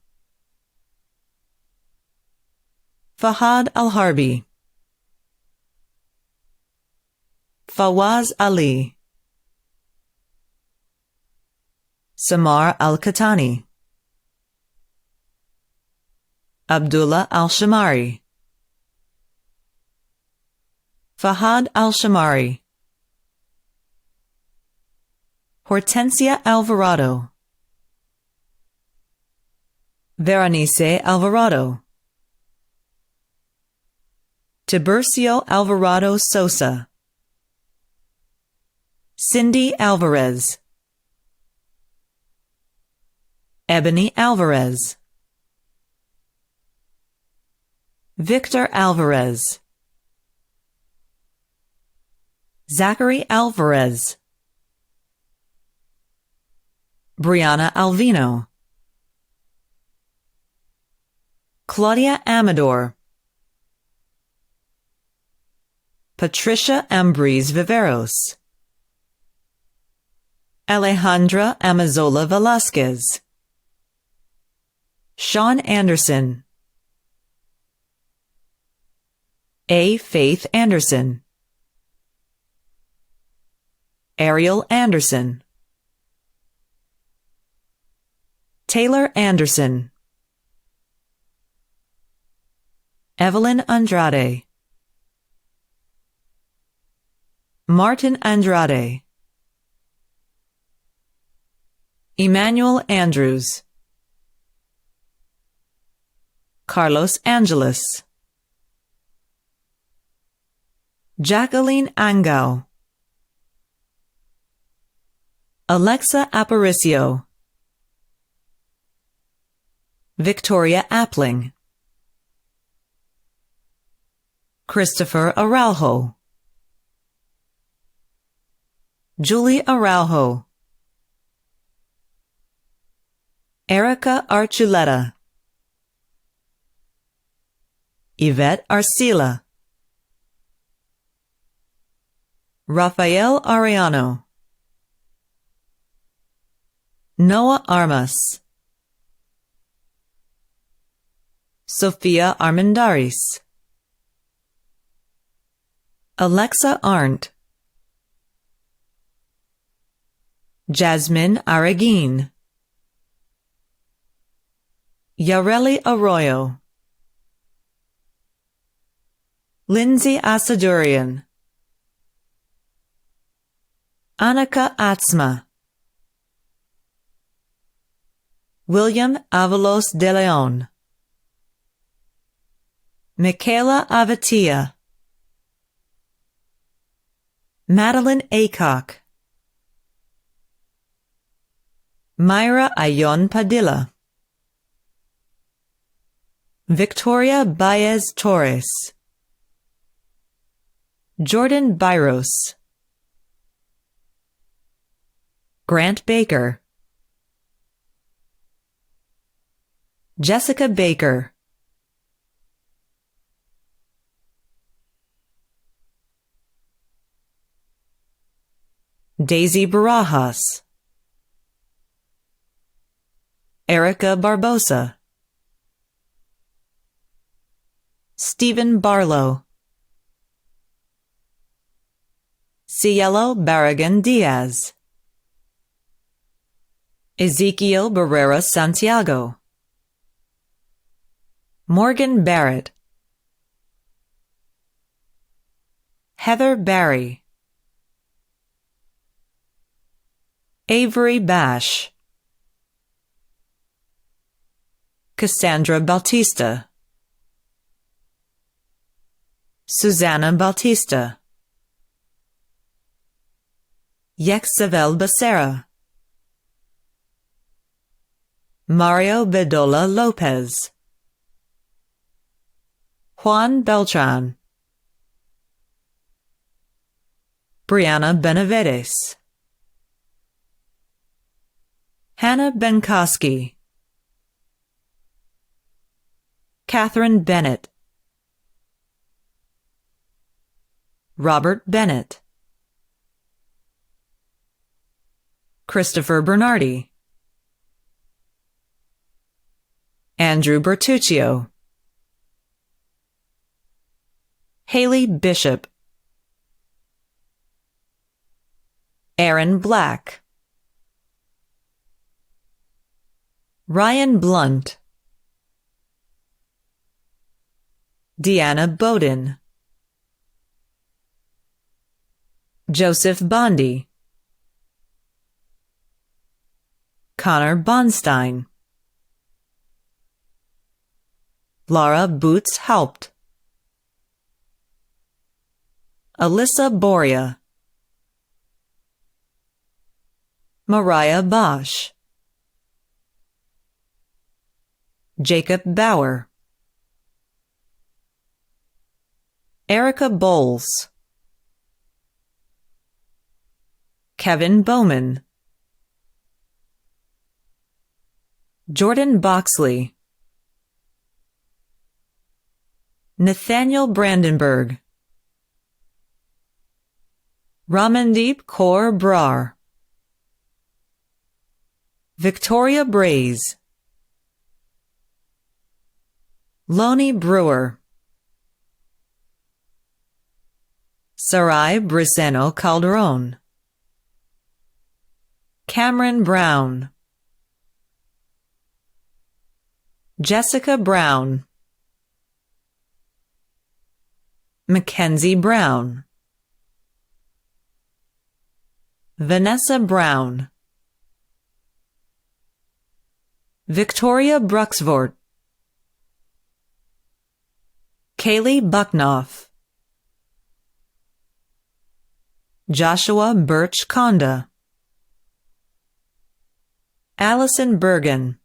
Speaker 12: Fahad Alharbi, Fawaz Ali, Samar Al-Khatani, Abdullah Al-Shamari, Fahad Al-Shamari, Hortensia Alvarado, Veronice Alvarado, Tiburcio Alvarado Sosa, Cindy Alvarez, Ebony Alvarez, Victor Alvarez, Zachary Alvarez, Brianna Alvino, Claudia Amador, Patricia Ambrose Viveros, Alejandra Amazola Velasquez, Sean Anderson, A. Faith Anderson, Ariel Anderson, Taylor Anderson, Evelyn Andrade, Martin Andrade, Emmanuel Andrews, Carlos Angeles, Jacqueline Angao, Alexa Aparicio, Victoria Appling, Christopher Araujo, Julie Araujo, Erica Archuleta, Yvette Arcila, Rafael Ariano, Noah Armas, Sofia Armendaris, Alexa Arndt, Jasmine Araguin, Yareli Arroyo, Lindsay Asadurian, Annika Atzma, William Avalos de Leon, Michaela Avatia, Madeline Aycock, Myra Ayon Padilla, Victoria Baez Torres, Jordan Byros, Grant Baker, Jessica Baker, Daisy Barajas, Erica Barbosa, Stephen Barlow, Cielo Barragan Diaz, Ezekiel Barrera Santiago, Morgan Barrett, Heather Barry, Avery Bash, Cassandra Bautista, Susanna Bautista, Yexavel Becerra, Mario Bedola Lopez, Juan Beltran, Brianna Benavides, Hannah Benkoski, Catherine Bennett, Robert Bennett, Christopher Bernardi, Andrew Bertuccio, Haley Bishop, Aaron Black, Ryan Blunt, Deanna Bowden, Joseph Bondi, Connor Bonstein, Laura Boots Haupt, Alyssa Boria, Mariah Bosch, Jacob Bauer, Erica Bowles, Kevin Bowman, Jordan Boxley, Nathaniel Brandenburg, Ramandeep Kaur Brar, Victoria Braze, Lonnie Brewer, Sarai Briseno Calderon, Cameron Brown, Jessica Brown, Mackenzie Brown, Vanessa Brown, Victoria Bruxvort, Kaylee Bucknoff, Joshua Birch Conda, Allison Bergen,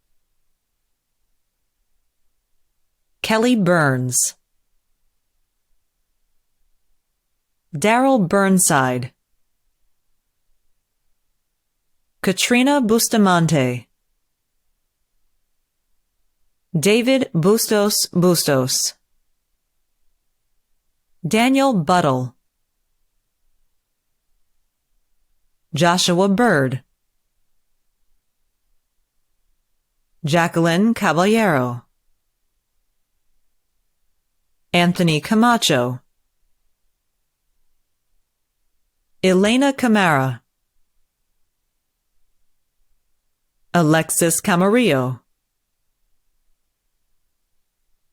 Speaker 12: Kelly Burns, Daryl Burnside, Katrina Bustamante, David Bustos. Daniel Buttle. Joshua Bird. Jacqueline Caballero. Anthony Camacho. Elena Camara. Alexis Camarillo.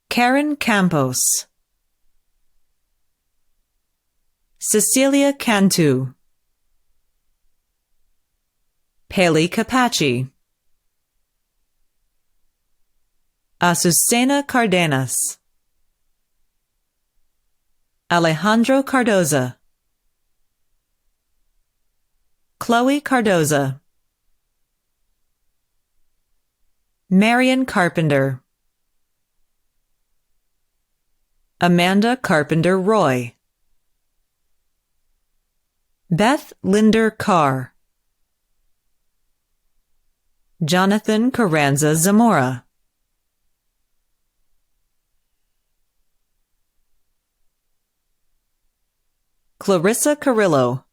Speaker 12: Karen Campos. Cecilia Cantu. Paley Capaci. Azucena Cardenas. Alejandro Cardoza. Chloe Cardoza. Marion Carpenter. Amanda Carpenter Roy. Beth Linder Carr. Jonathan Carranza Zamora. Clarissa Carrillo.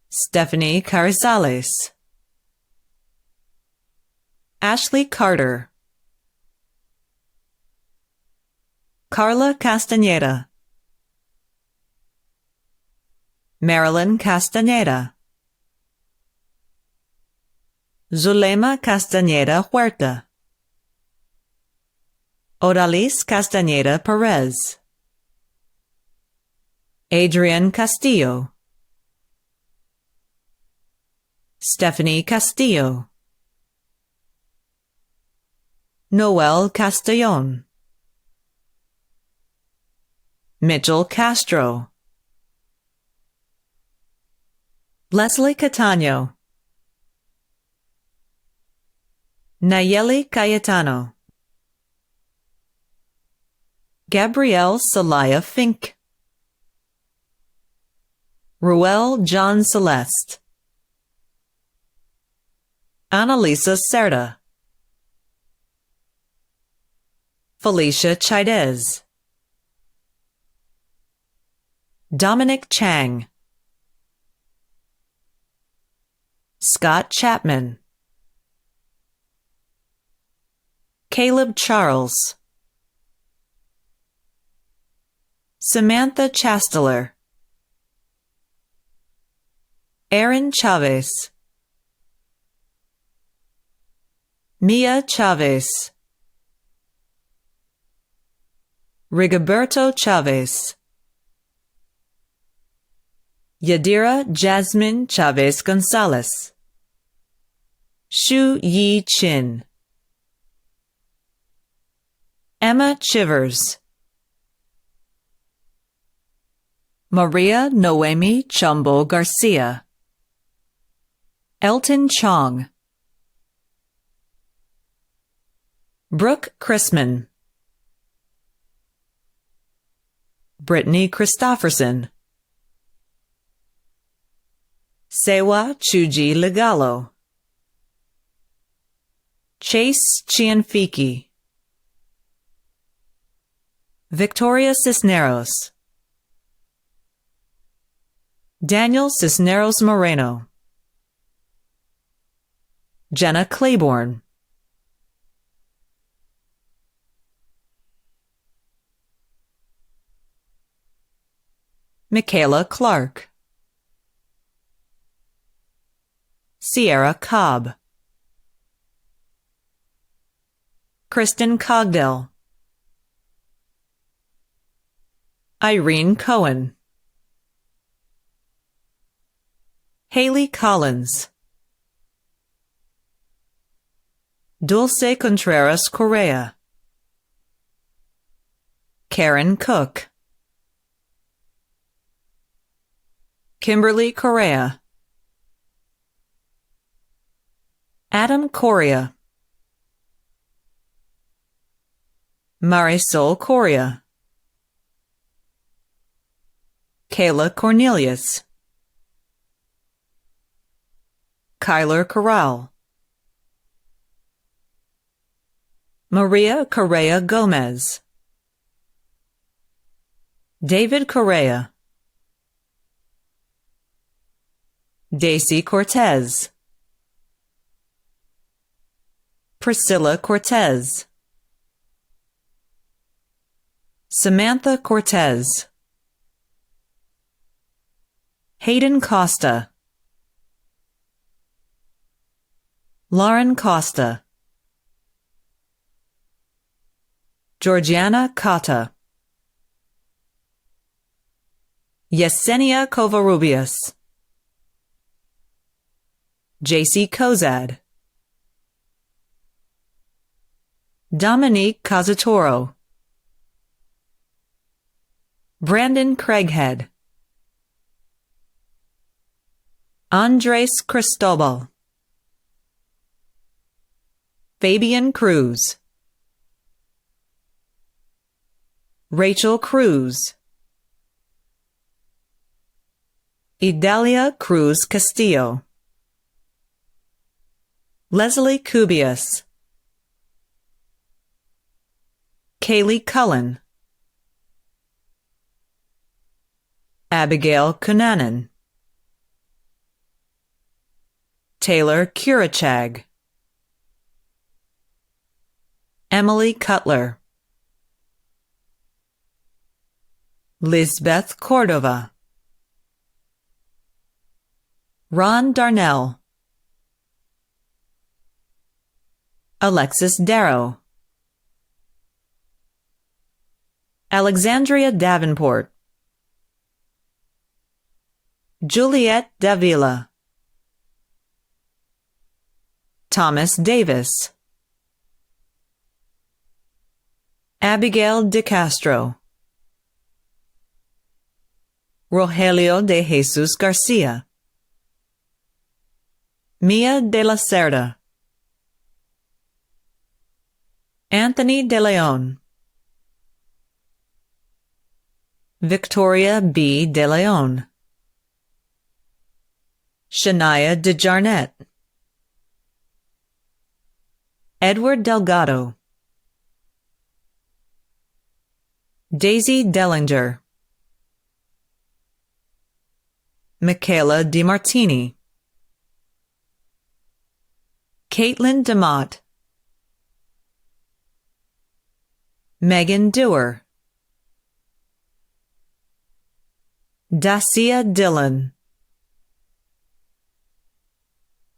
Speaker 12: Stephanie Carizales. Ashley Carter. Carla Castaneda. Marilyn Castaneda. Zulema Castaneda Huerta. Odalis Castaneda Perez. Adrian Castillo. Stephanie Castillo. Noel Castellon. Mitchell Castro. Leslie Catano. Nayeli Cayetano. Gabrielle Celaya Fink. Ruel John Celeste. Annalisa Cerda. Felicia Chaidez. Dominic Chang. Scott Chapman. Caleb Charles. Samantha Chasteler. Aaron Chavez. Mia Chavez. Rigoberto Chavez. Yadira Jasmine Chavez Gonzalez. Shu Yi Chin. Emma Chivers. Maria Noemi Chumbo Garcia. Elton Chong. Brooke Chrisman. Brittany Christofferson. Sewa Chuji Legalo. Chase Chianfiki. Victoria Cisneros. Daniel Cisneros Moreno. Jenna Claiborne. Michaela Clark. Sierra Cobb. Kristen Cogdell. Irene Cohen. Haley Collins. Dulce Contreras Correa. Karen Cook. Kimberly Correa. Adam Coria. Marisol Coria. Kayla Cornelius. Kyler Corral. Maria Correa Gomez, David Correa, Daisy Cortez, Priscilla Cortez, Samantha Cortez, Hayden Costa, Lauren Costa, Georgiana Kata, Yesenia Covarrubias, JC Kozad, Dominique Cazatoro, Brandon Craighead, Andres Cristobal, Fabian Cruz, Rachel Cruz, Idalia Cruz Castillo, Leslie Cubias, Kaylee Cullen, Abigail Cunanan, Taylor Curachag, Emily Cutler, Lisbeth Cordova, Ron Darnell, Alexis Darrow, Alexandria Davenport, Juliette Davila, Thomas Davis, Abigail DeCastro, Rogelio de Jesus Garcia, Mia de la Cerda, Anthony de Leon, Victoria B. de Leon, Shania de Jarnett, Edward Delgado, Daisy Dellinger, Michaela DiMartini, Caitlin DeMott, Megan Dewar, Dacia Dillon,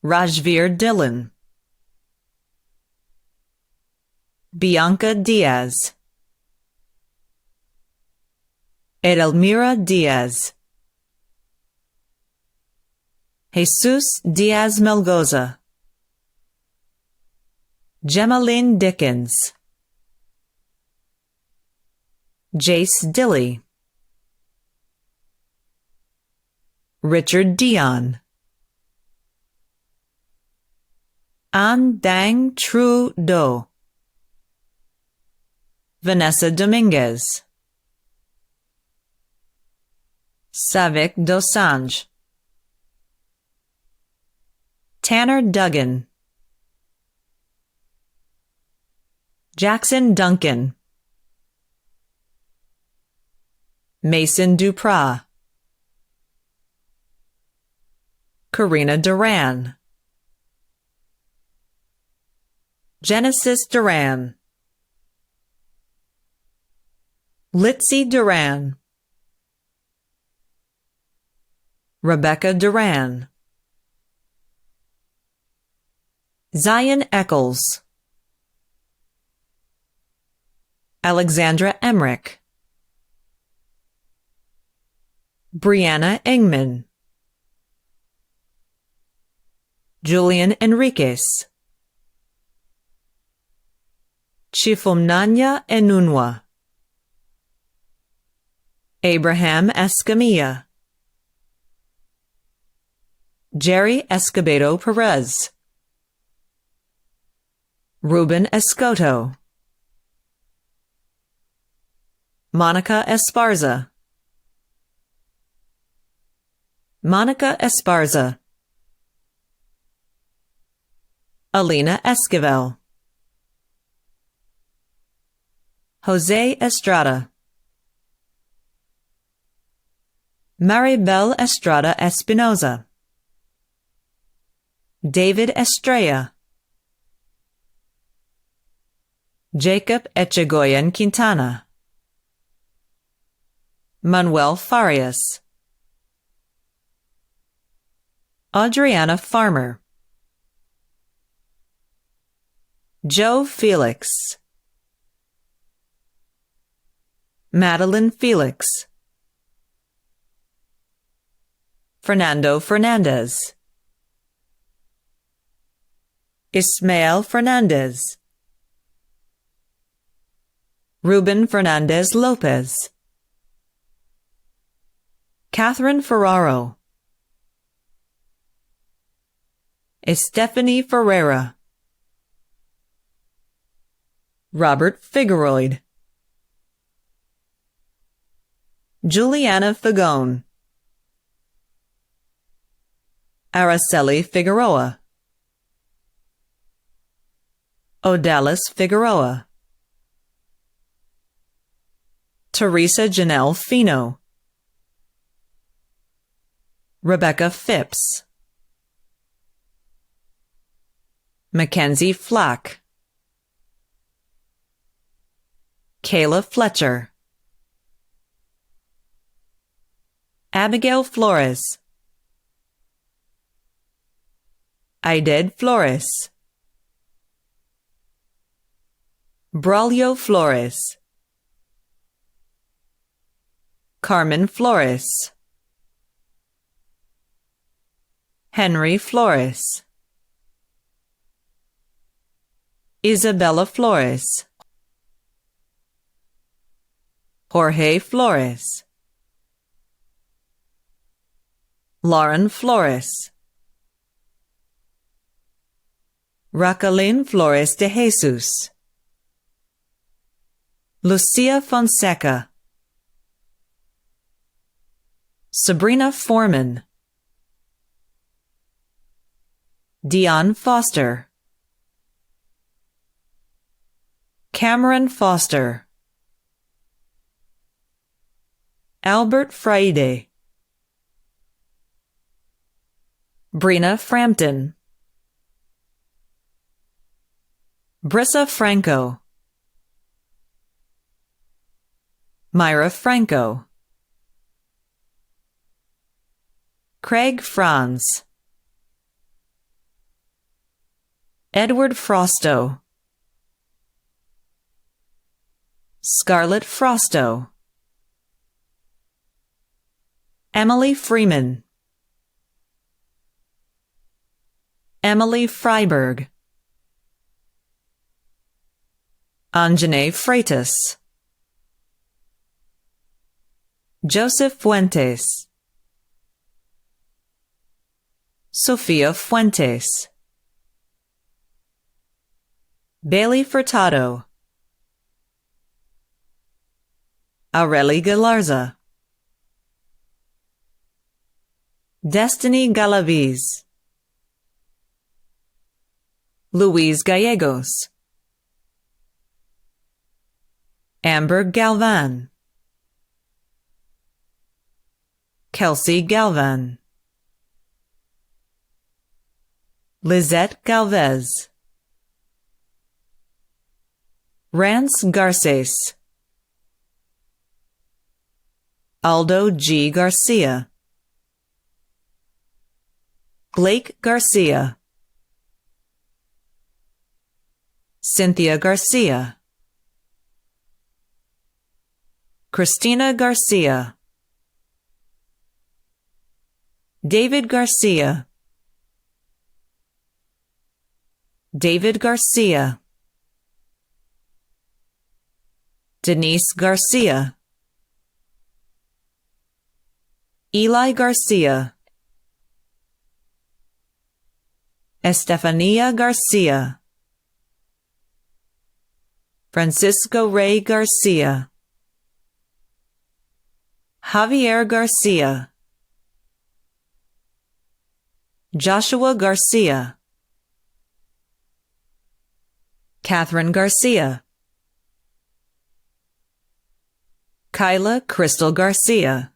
Speaker 12: Rajveer Dillon, Bianca Diaz, Edelmira Diaz, Jesus Diaz Melgoza, Gemaline Dickens, Jace Dilly, Richard Dion, An Dang Tru Do, Vanessa Dominguez, Savik Dosanjh, Tanner Duggan, Jackson Duncan, Mason Dupras, Karina Duran, Genesis Duran, Litzy Duran, Rebecca Duran, Zion Eccles, Alexandra Emmerich, Brianna Engman, Julian Enriquez, Chifomnanya Enunwa, Abraham Escamilla, Jerry Escobedo Perez, Ruben Escoto, Monica Esparza, Monica Esparza, Alina Esquivel, Jose Estrada. Maribel Estrada Espinoza. David Estrella. Jacob Echegoyen Quintana. Manuel Farias. Adriana Farmer. Joe Felix. Madeline Felix. Fernando Fernandez. Ismael Fernandez. Ruben Fernandez Lopez. Catherine Ferraro. Estefany Ferreira. Robert Figueroid. Juliana Fagone. Araceli Figueroa. Odalis Figueroa. Teresa Janelle Fino. Rebecca Phipps. Mackenzie Flack. Kayla Fletcher. Abigail Flores. Aided Flores. Braulio Flores. Carmen Flores. Henry Flores. Isabella Flores. Jorge Flores. Lauren Flores. Raquelin Flores de Jesus. Lucia Fonseca. Sabrina Foreman. Dion Foster. Cameron Foster. Albert Friday. Brina Frampton. Brissa Franco. Myra Franco. Craig Franz. Edward Frosto. Scarlett Frosto. Emily Freeman. Emily Freiberg. Anjane Freitas. Joseph Fuentes. Sofia Fuentes. Bailey Furtado. Aureli Galarza. Destiny Galaviz. Luis Gallegos. Amber Galvan. Kelsey Galvan. Lizette Galvez. Rance Garces. Aldo G. Garcia. Blake Garcia. Cynthia Garcia. Christina Garcia. David Garcia. David Garcia. Denise Garcia. Eli Garcia. Estefania Garcia. Francisco Rey Garcia. Javier Garcia. Joshua Garcia. Catherine Garcia. Kyla Crystal Garcia,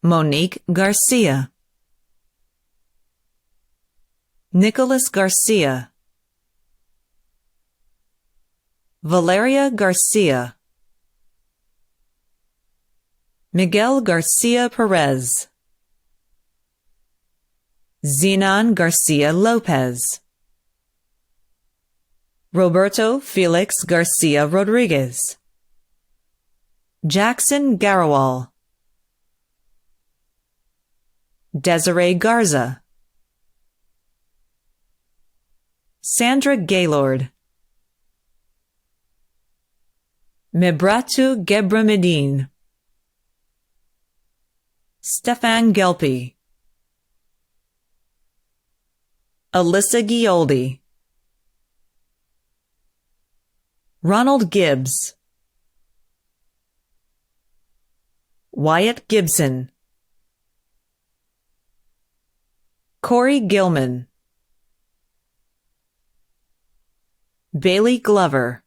Speaker 12: Monique Garcia, Nicholas Garcia, Valeria Garcia, Miguel Garcia Perez, Zenon Garcia Lopez, Roberto Felix Garcia Rodriguez, Jackson Garawal, Desiree Garza, Sandra Gaylord, Mebratu Gebramedin, Stefan Gelpi, Alyssa Gioldi, Ronald Gibbs, Wyatt Gibson, Corey Gilman, Bailey Glover,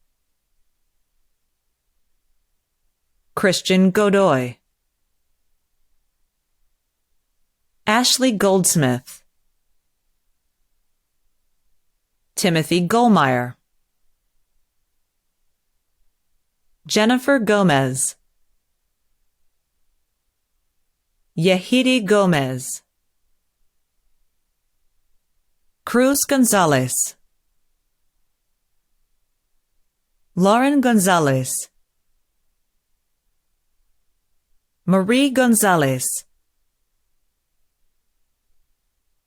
Speaker 12: Christian Godoy, Ashley Goldsmith, Timothy Goldmeyer, Jennifer Gomez, Yehidi Gomez, Cruz Gonzalez, Lauren Gonzalez, Marie Gonzalez,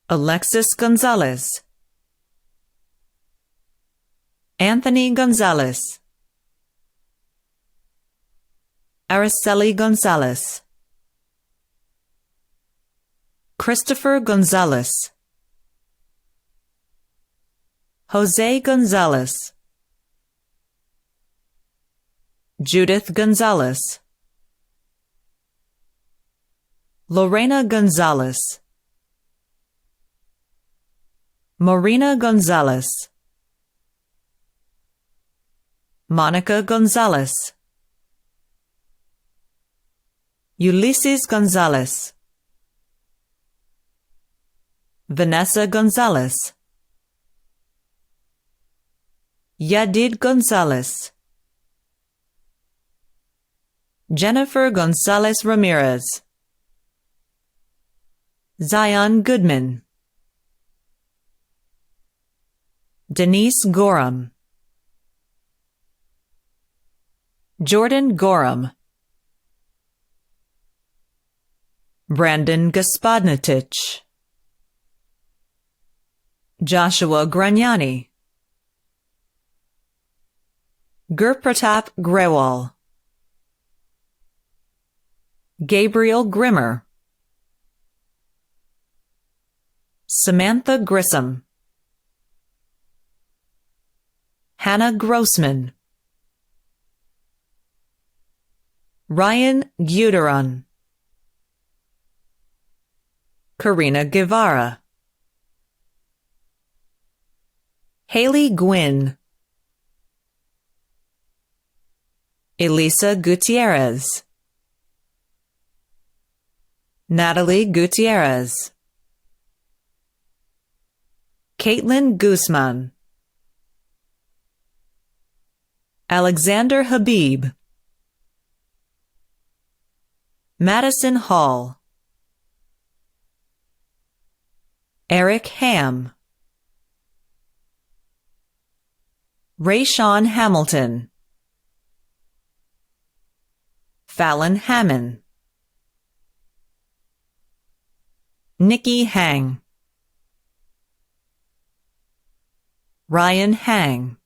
Speaker 12: Alexis Gonzalez, Anthony Gonzalez, Araceli Gonzalez, Christopher Gonzalez, Jose Gonzalez, Judith Gonzalez, Lorena Gonzalez, Marina Gonzalez, Monica Gonzalez, Ulysses Gonzalez, Vanessa Gonzalez, Yadid Gonzalez, Jennifer Gonzalez Ramirez, Zion Goodman, Denise Gorham, Jordan Gorham, Brandon Gospodnatich, Joshua Graniani, Gurpratap Grewal, Gabriel Grimmer, Samantha Grissom, Hannah Grossman, Ryan Guteron, Karina Guevara, Haley Gwynn, Elisa Gutierrez, Natalie Gutierrez, Caitlin Guzman, Alexander Habib, Madison Hall, Eric Ham, Rayshawn Hamilton, Fallon Hammond, Nikki Hang, Ryan Hang,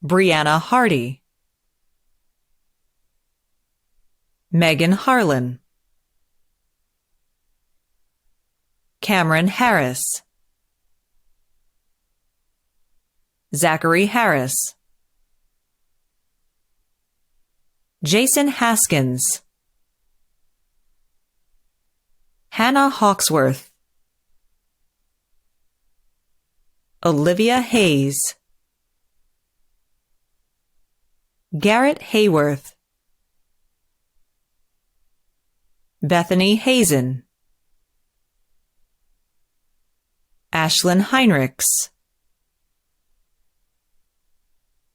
Speaker 12: Brianna Hardy, Megan Harlan, Cameron Harris, Zachary Harris, Jason Haskins, Hannah Hawksworth, Olivia Hayes, Garrett Hayworth, Bethany Hazen, Ashlyn Heinrichs,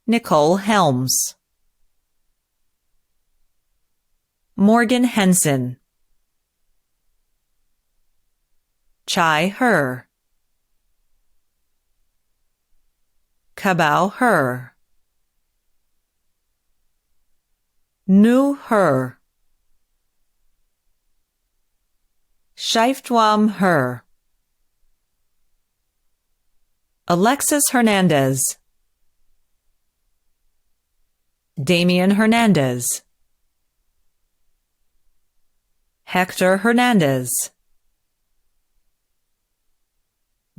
Speaker 12: Nicole Helms, Morgan Henson, Chai Her, Kabao Her, Nu Her, Shaiftwam Her, Alexis Hernandez, Damian Hernandez, Hector Hernandez,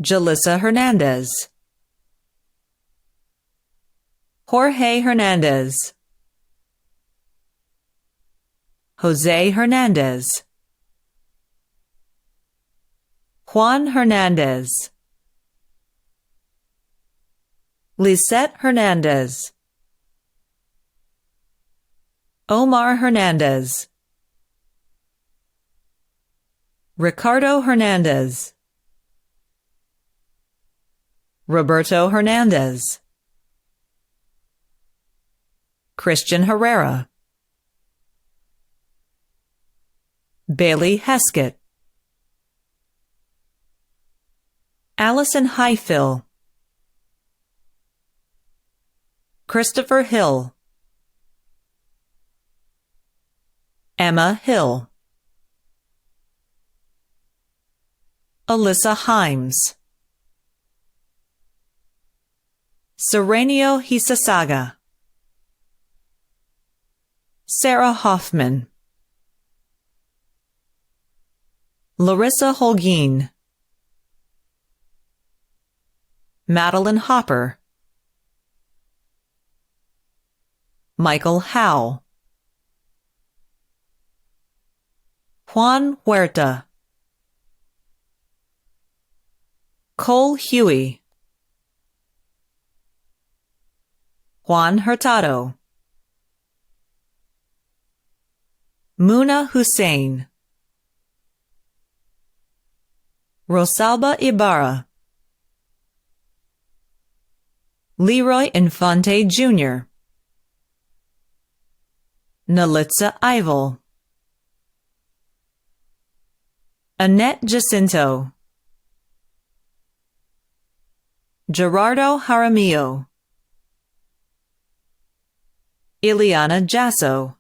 Speaker 12: Jalissa Hernandez, Jorge Hernandez, Jose Hernandez, Juan Hernandez, Lisette Hernandez, Omar Hernandez, Ricardo Hernandez, Roberto Hernandez, Christian Herrera, Bailey Heskett, Allison Highfill, Christopher Hill, Emma Hill, Alyssa Himes, Serenio Hisasaga, Sarah Hoffman, Larissa Holguin, Madeline Hopper, Michael Howe, Juan Huerta, Cole Huey, Juan Hurtado, Muna Hussein, Rosalba Ibarra, Leroy Infante Jr., Nalitza Ivel, Annette Jacinto, Gerardo Jaramillo, Ileana Jasso,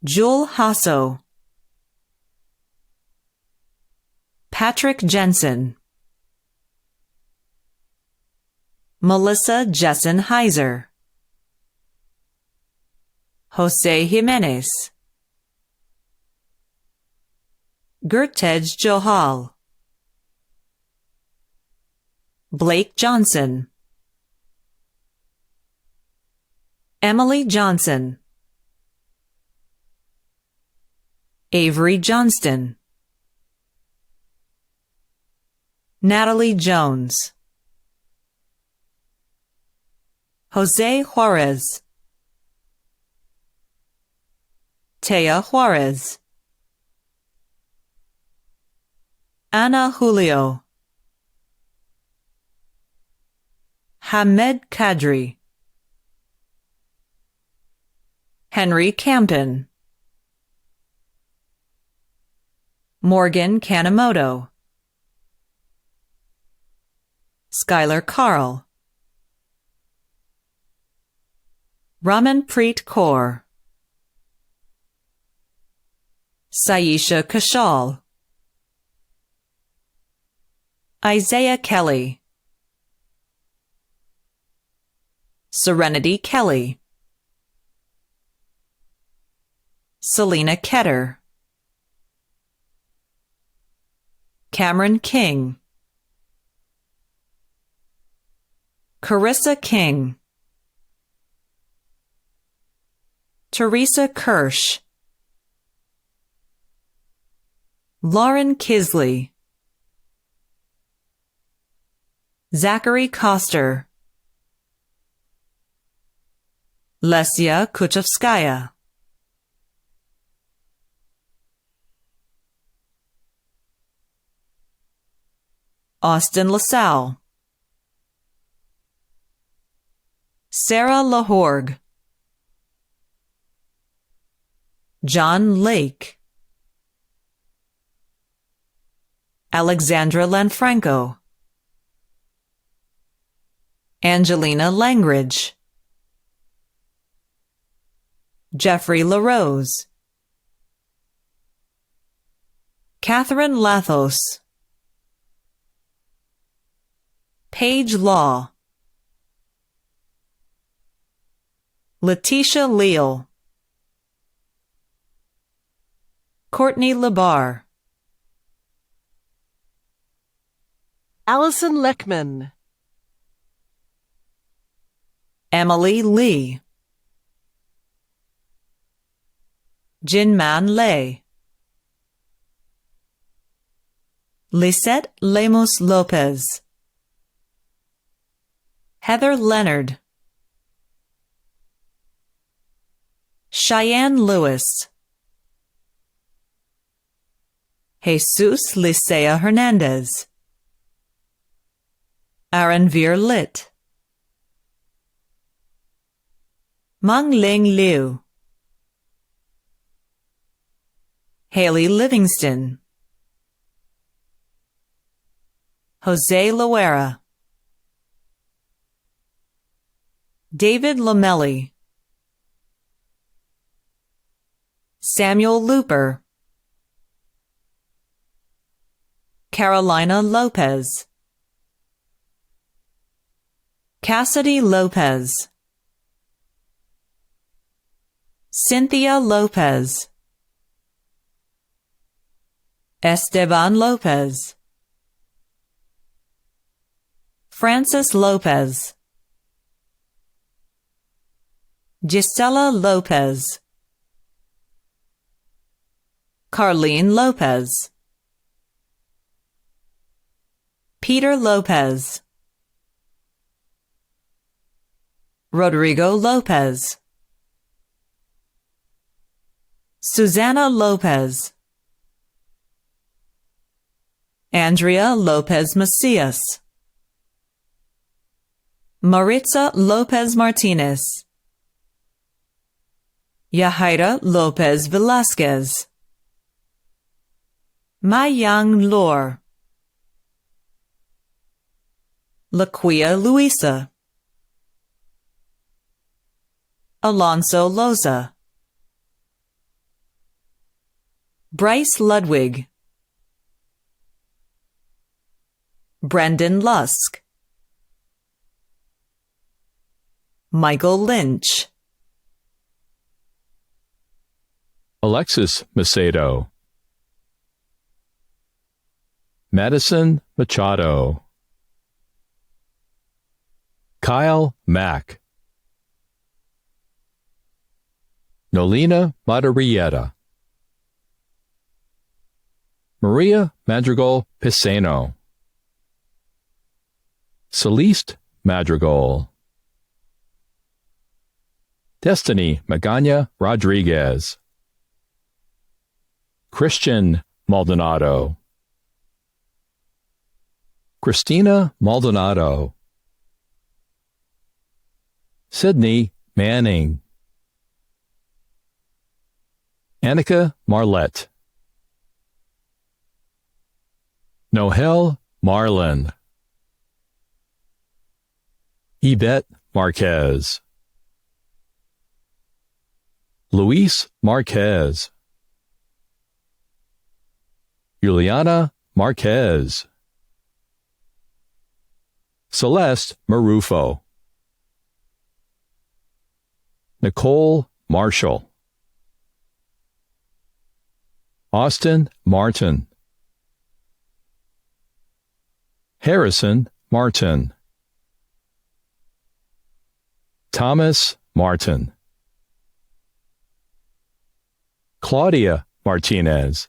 Speaker 12: Jewel Hasso, Patrick Jensen, Melissa Jessen Heiser, Jose Jimenez, Gertej Johal, Blake Johnson, Emily Johnson, Avery Johnston, Natalie Jones, Jose Juarez, Tea Juarez, Ana Julio, Hamed Kadri, Henry Camden, Morgan Kanemoto, Skylar Carl, Raman Preet Kaur, Saisha Kashal, Isaiah Kelly, Serenity Kelly, Selena Ketter, Cameron King, Carissa King, Teresa Kirsch, Lauren Kisley, Zachary Coster, Lesia Kuchovskaya. Austin LaSalle. Sarah LaHorgue. John Lake. Alexandra Lanfranco. Angelina Langridge. Jeffrey LaRose. Catherine Lathos. Paige Law. Letitia Leal. Courtney Labar.
Speaker 13: Allison Leckman.
Speaker 12: Emily Lee. Jinman Lei. Lisette Lemos Lopez. Heather Leonard. Cheyenne Lewis. Jesus Licea Hernandez. Aaron Veer Litt. Meng Ling Liu. Haley Livingston. Jose Loera. David Lamelli. Samuel Looper. Carolina Lopez. Cassidy Lopez. Cynthia Lopez. Esteban Lopez. Francis Lopez. Gisela Lopez. Carlene Lopez. Peter Lopez. Rodrigo Lopez. Susanna Lopez. Andrea Lopez Macias. Maritza Lopez Martinez. Yahaira Lopez Velasquez. Mayang Lor. Laquia Luisa. Alonso Loza. Bryce Ludwig. Brendan Lusk. Michael Lynch.
Speaker 14: Alexis Macedo. Madison Machado. Kyle Mack. Nolina Madarieta. Maria Madrigal Pisano. Celeste Madrigal. Destiny Magana Rodriguez. Christian Maldonado. Christina Maldonado. Sydney Manning. Annika Marlette. Nohel Marlin. Yvette Marquez. Luis Marquez. Juliana Marquez. Celeste Marufo. Nicole Marshall. Austin Martin. Harrison Martin. Thomas Martin. Claudia Martinez.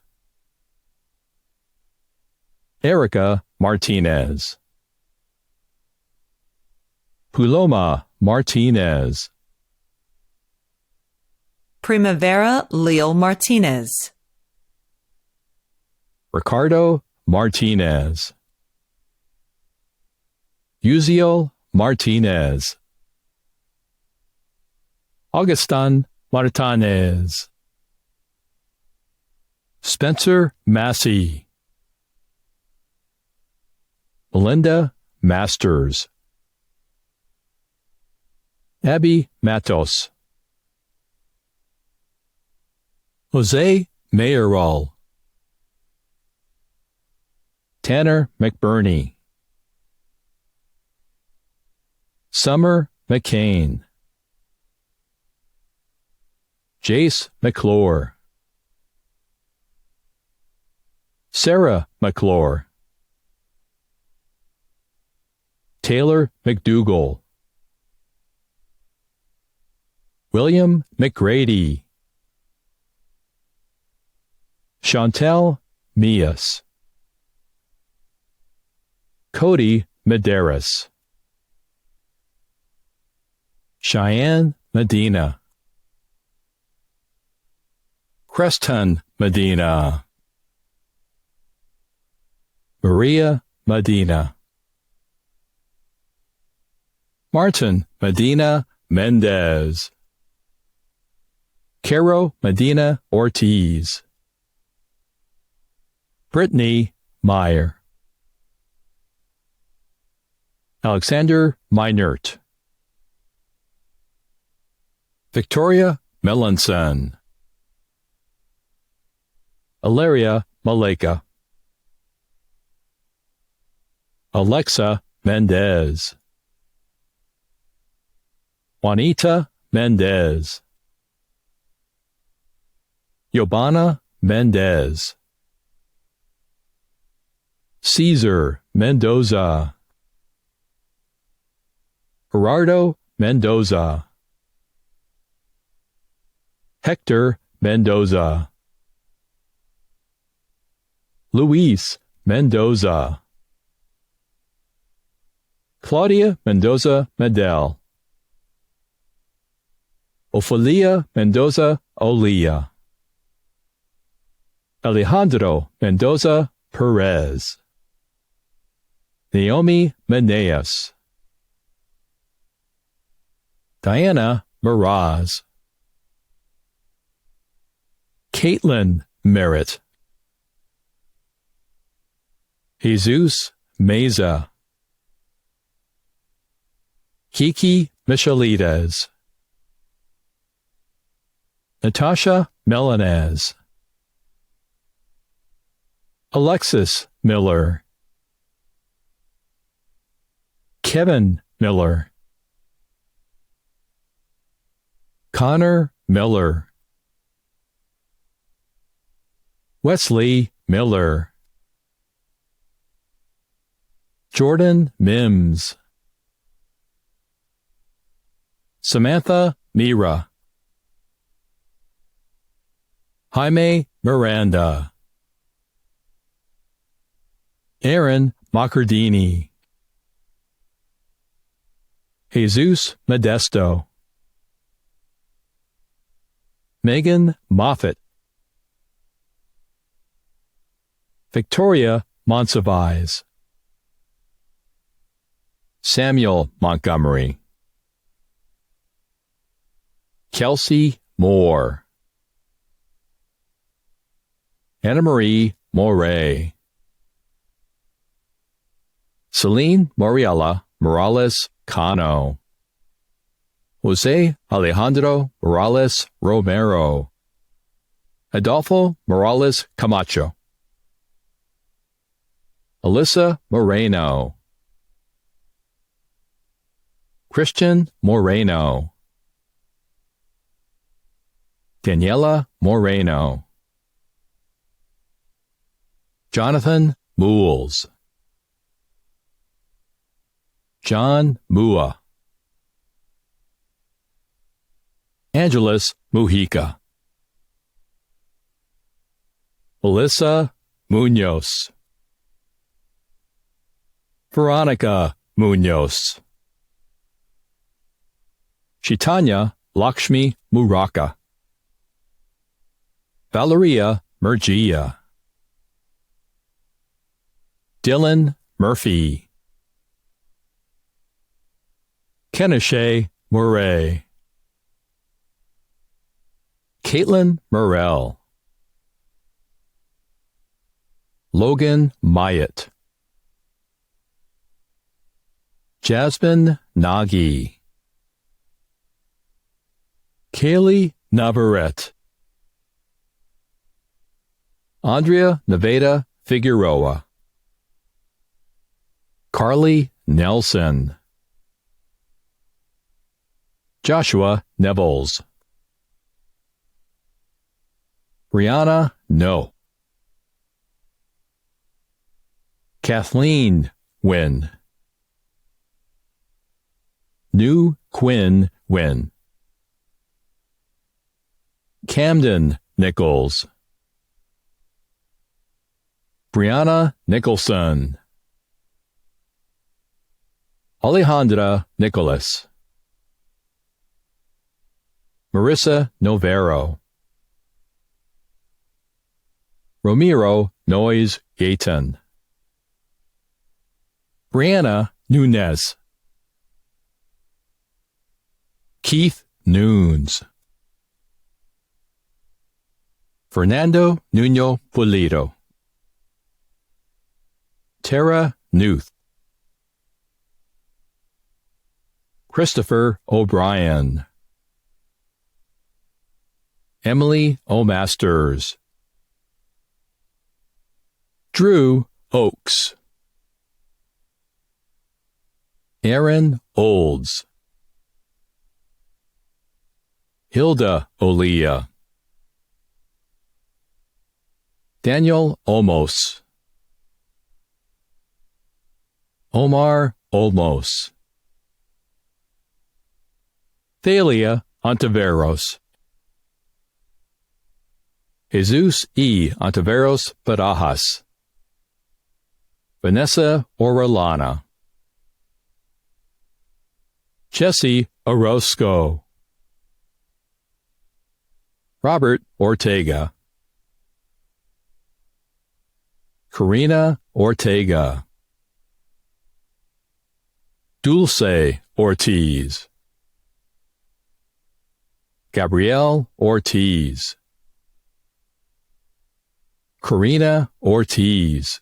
Speaker 14: Erica Martinez. Puloma Martinez.
Speaker 12: Primavera Leal Martinez.
Speaker 14: Ricardo Martinez. Uziel Martinez. Augustin Martinez. Spencer Massey. Melinda Masters. Abby Matos. Jose Mayoral. Tanner McBurney. Summer McCain. Jace McClure. Sarah McClure. Taylor McDougall. William McGrady. Chantel Mias. Cody Medeiros. Cheyenne Medina. Creston Medina. Maria Medina. Martin Medina Mendez. Caro Medina Ortiz. Brittany Meyer. Alexander Meinert. Victoria Melanson. Ilaria Maleka. Alexa Mendez. Juanita Mendez. Yobana Mendez. Caesar Mendoza. Gerardo Mendoza. Hector Mendoza. Luis Mendoza. Claudia Mendoza Medel. Ophelia Mendoza Olia. Alejandro Mendoza Perez. Naomi Meneas. Diana Miraz. Caitlin Merritt. Jesus Meza. Kiki Michelides. Natasha Melanez. Alexis Miller. Kevin Miller. Connor Miller. Wesley Miller. Jordan Mims. Samantha Mira. Jaime Miranda. Aaron Macardini. Jesus Modesto. Megan Moffett. Victoria Monsivais. Samuel Montgomery. Kelsey Moore. Anna Marie Moray. Celine Moriella Morales Cano. Jose Alejandro Morales Romero. Adolfo Morales Camacho. Alyssa Moreno. Christian Moreno. Daniela Moreno. Jonathan Mools. John Mua. Angeles Mujica. Melissa Munoz. Veronica Munoz. Chaitanya Lakshmi Muraka. Valeria Murgia, Dylan Murphy, Keneshe Murray, Caitlin Murrell, Logan Myatt, Jasmine Nagy, Kaylee Navarrete, Andrea Nevada Figueroa, Carly Nelson, Joshua Nevels, Brianna No, Kathleen Wynn, New Quinn Wynn, Camden Nichols, Brianna Nicholson, Alejandra Nicholas, Marissa Novero, Ramiro Noyes Gayton, Brianna Nunez, Keith Nunes, Fernando Nuno Pulido, Tara Newth, Christopher O'Brien, Emily O'Masters, Drew Oakes, Aaron Olds, Hilda Olia, Daniel Olmos, Omar Olmos, Thalia Ontiveros, Jesus E. Ontiveros Barajas, Vanessa Orellana, Jesse Orozco, Robert Ortega, Karina Ortega, Dulce Ortiz, Gabrielle Ortiz, Karina Ortiz,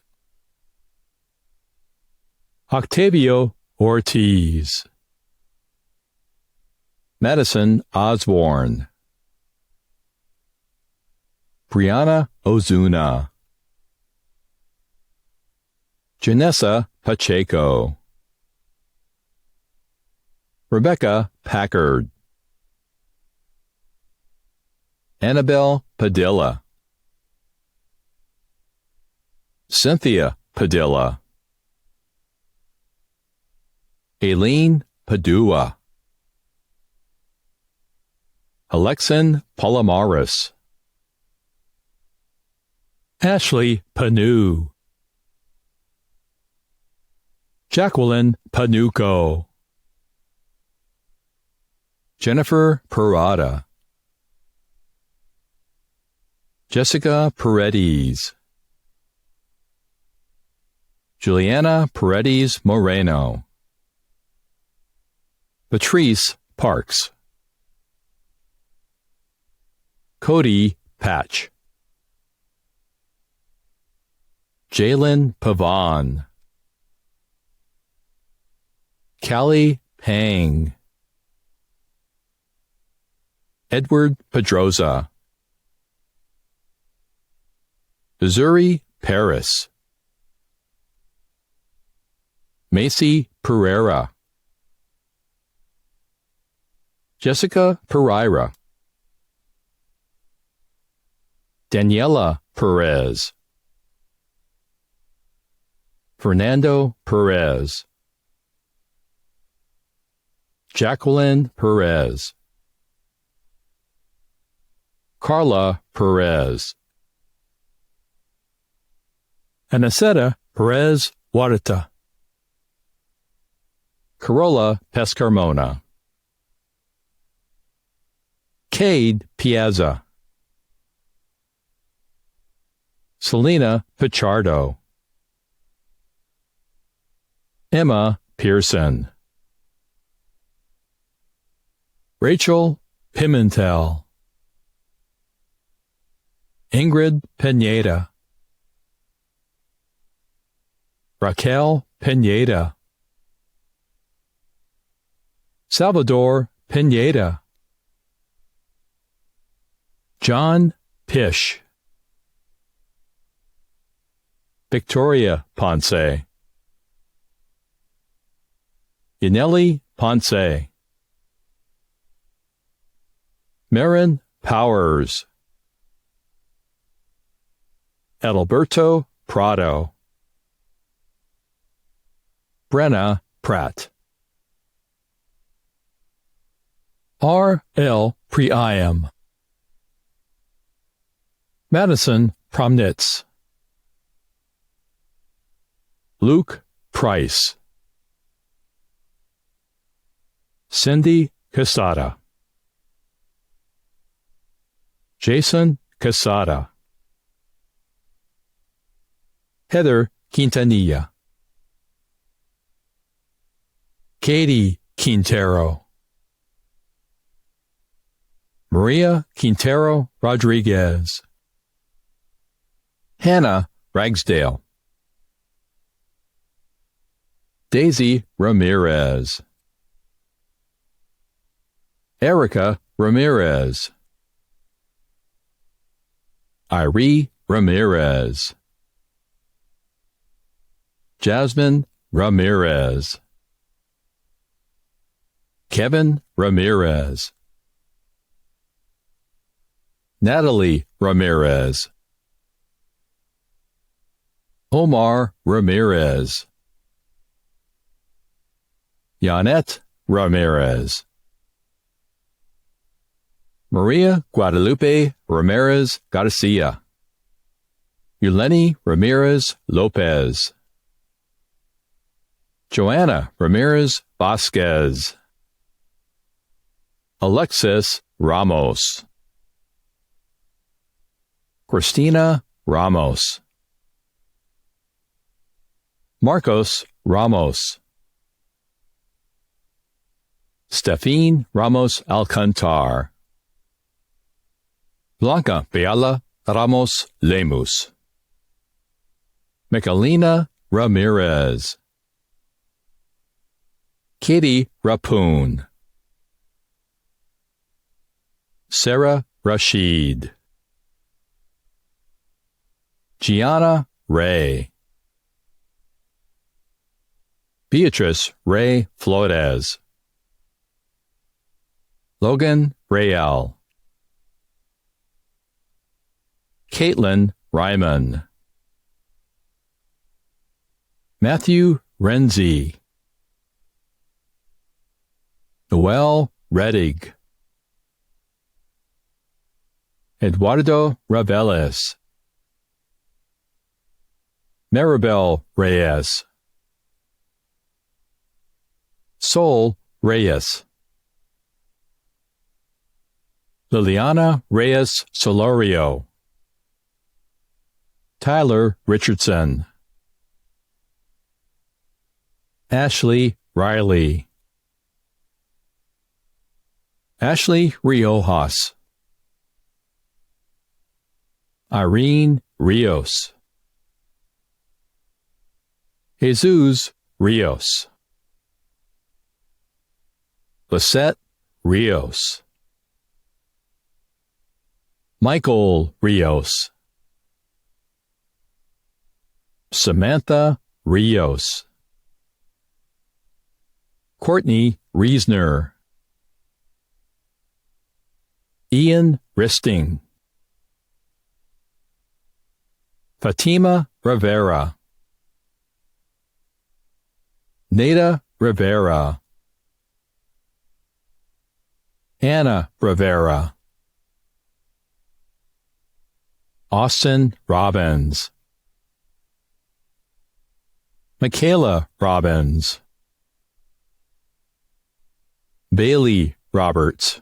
Speaker 14: Octavio Ortiz, Madison Osborne, Brianna Ozuna, Janessa Pacheco, Rebecca Packard, Annabelle Padilla, Cynthia Padilla, Aileen Padua, Alexin Palomares, Ashley Panu, Jacqueline Panuco, Jennifer Parada, Jessica Paredes, Juliana Paredes Moreno, Patrice Parks, Cody Patch, Jalen Pavan, Callie Pang, Edward Pedroza, Missouri Paris, Macy Pereira, Jessica Pereira, Daniela Perez, Fernando Perez, Jacqueline Perez, Carla Perez, Anaceta Perez Huerta, Carola Pescarmona, Cade Piazza, Selena Pichardo, Emma Pearson, Rachel Pimentel, Ingrid Pineda, Raquel Pineda, Salvador Pineda, John Pish, Victoria Ponce, Yaneli Ponce, Marin Powers, Adalberto Prado, Brenna Pratt, R. L. Priam, Madison Promnitz, Luke Price, Cindy Casada, Jason Casada, Heather Quintanilla, Katie Quintero, Maria Quintero Rodriguez, Hannah Ragsdale, Daisy Ramirez, Erica Ramirez, Irie Ramirez, Jasmine Ramirez, Kevin Ramirez, Natalie Ramirez, Omar Ramirez, Yanette Ramirez, Maria Guadalupe Ramirez Garcia, Yuleni Ramirez Lopez, Joanna Ramirez Vasquez, Alexis Ramos, Christina Ramos, Marcos Ramos, Stefine Ramos Alcantar, Blanca Beala Ramos Lemus, Michelina Ramirez, Katie Rapoon, Sarah Rashid, Gianna Ray, Beatrice Ray Flores, Logan Rayel, Caitlin Ryman, Matthew Renzi, Noel Redig, Eduardo Raveles, Maribel Reyes, Sol Reyes, Liliana Reyes Solorio, Tyler Richardson, Ashley Riley, Ashley Riojas, Irene Rios, Jesus Rios, Lisette Rios, Michael Rios, Samantha Rios, Courtney Reisner, Ian Risting, Fatima Rivera, Nada Rivera, Anna Rivera, Austin Robbins, Michaela Robbins, Bailey Roberts,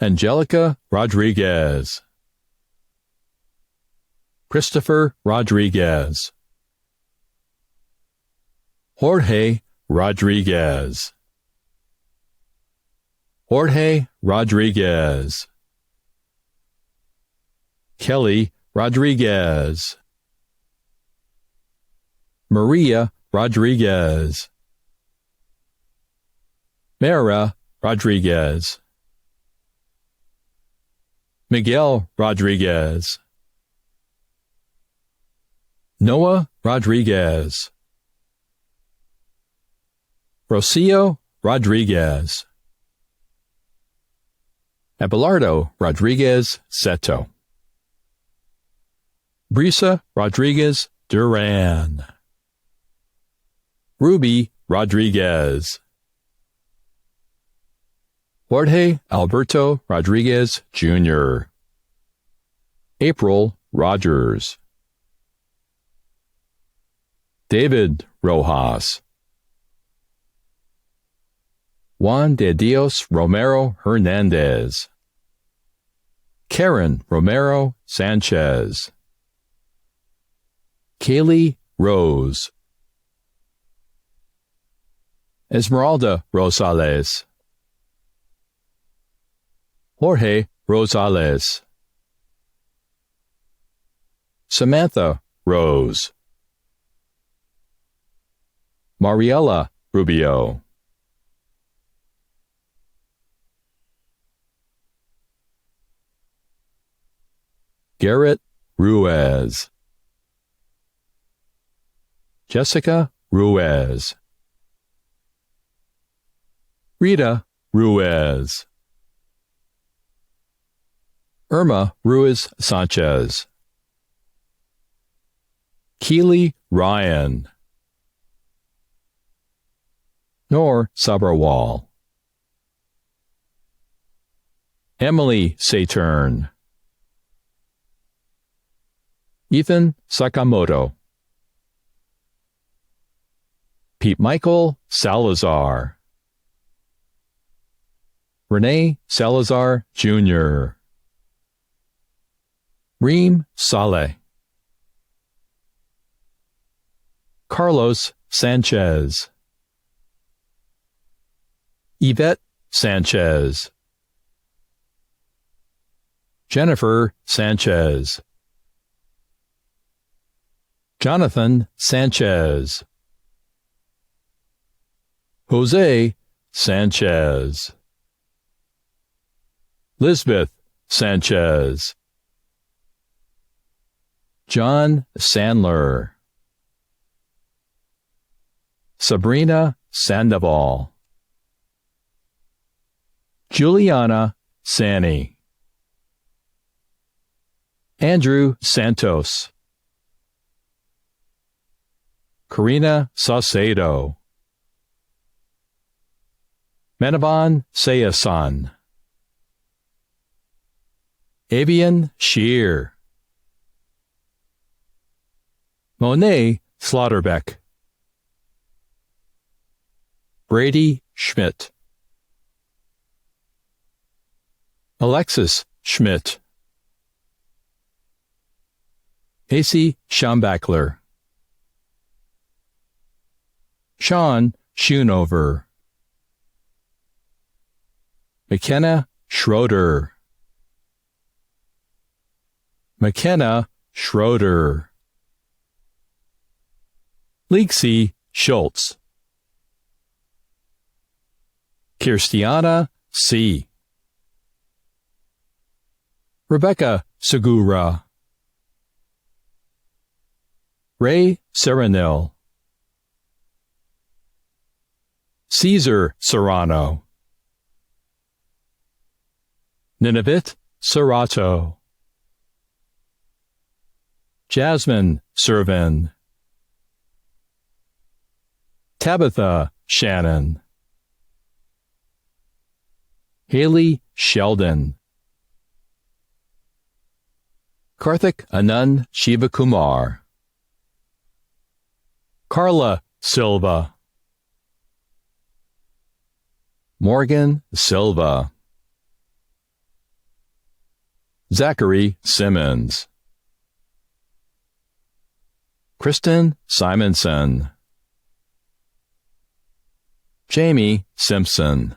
Speaker 14: Angelica Rodriguez. Christopher Rodriguez. Jorge Rodriguez. Jorge Rodriguez. Kelly Rodriguez. Maria Rodriguez. Mara Rodriguez. Miguel Rodriguez. Noah Rodriguez. Rocio Rodriguez. Abelardo Rodriguez Seto. Brisa Rodriguez Duran. Ruby Rodriguez. Jorge Alberto Rodriguez Jr. April Rogers. David Rojas. Juan de Dios Romero Hernandez. Karen Romero Sanchez. Kaylee Rose. Esmeralda Rosales. Jorge Rosales. Samantha Rose. Mariela Rubio. Garrett Ruiz. Jessica Ruiz. Rita Ruiz. Irma Ruiz Sanchez. Keely Ryan. Noor Sabrawal. Emily Saturn. Ethan Sakamoto. Pete Michael Salazar. Renee Salazar Jr. Reem Saleh. Carlos Sanchez. Yvette Sanchez. Jennifer Sanchez. Jonathan Sanchez. Jose Sanchez. Lisbeth Sanchez. John Sandler. Sabrina Sandoval. Juliana Sani. Andrew Santos. Karina Saucedo. Menaban Sayasan. Avian Shear. Monet Slaughterbeck. Brady Schmidt. Alexis Schmidt. AC Schambachler. Sean Schoonover. McKenna Schroeder. McKenna Schroeder. Lexi Schultz. Kirstiana C. Rebecca Segura. Ray Serenil. Caesar Serrano. Nineveh Serato. Jasmine Servin. Tabitha Shannon. Haley Sheldon. Karthik Anand Shivakumar. Carla Silva. Morgan Silva. Zachary Simmons. Kristen Simonson. Jamie Simpson.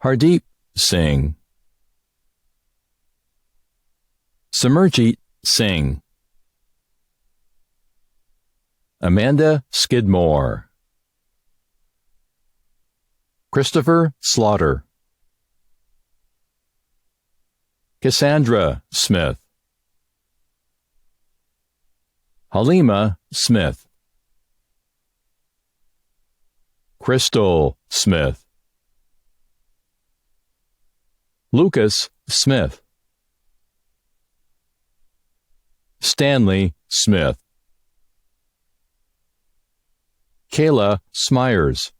Speaker 14: Hardeep Singh. Samarjeet Singh. Amanda Skidmore. Christopher Slaughter. Cassandra Smith. Halima Smith. Crystal Smith. Lucas Smith. Stanley Smith. Kayla Smyers.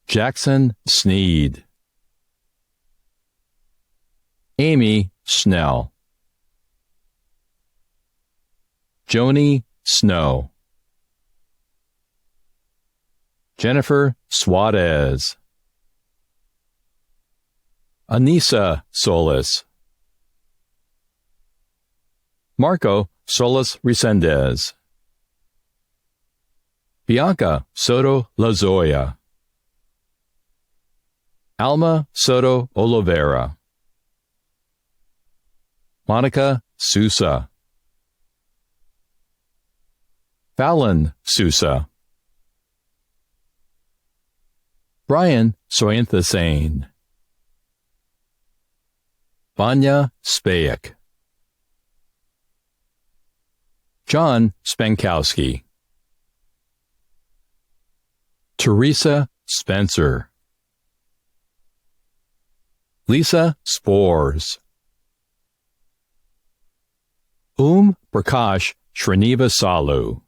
Speaker 14: Jackson Sneed. Amy Snell. Joni Snow. Jennifer Suarez. Anissa Solis. Marco Solis Resendez. Bianca Soto Lazoya. Alma Soto Oliveira. Monica Sousa. Fallon Sousa. Brian Soyanthasane. Vanya Spayek. John Spankowski. Teresa Spencer. Lisa Spores. Prakash Srinivasalu.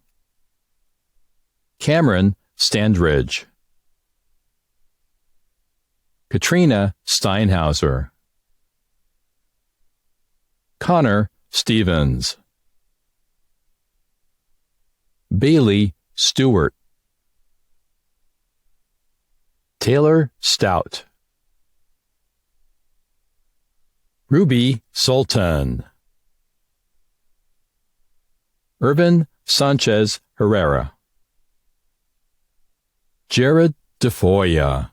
Speaker 14: Cameron Standridge. Katrina Steinhauser. Connor Stevens. Bailey Stewart. Taylor Stout. Ruby Sultan. Irvin Sanchez Herrera. Jared DeFoya.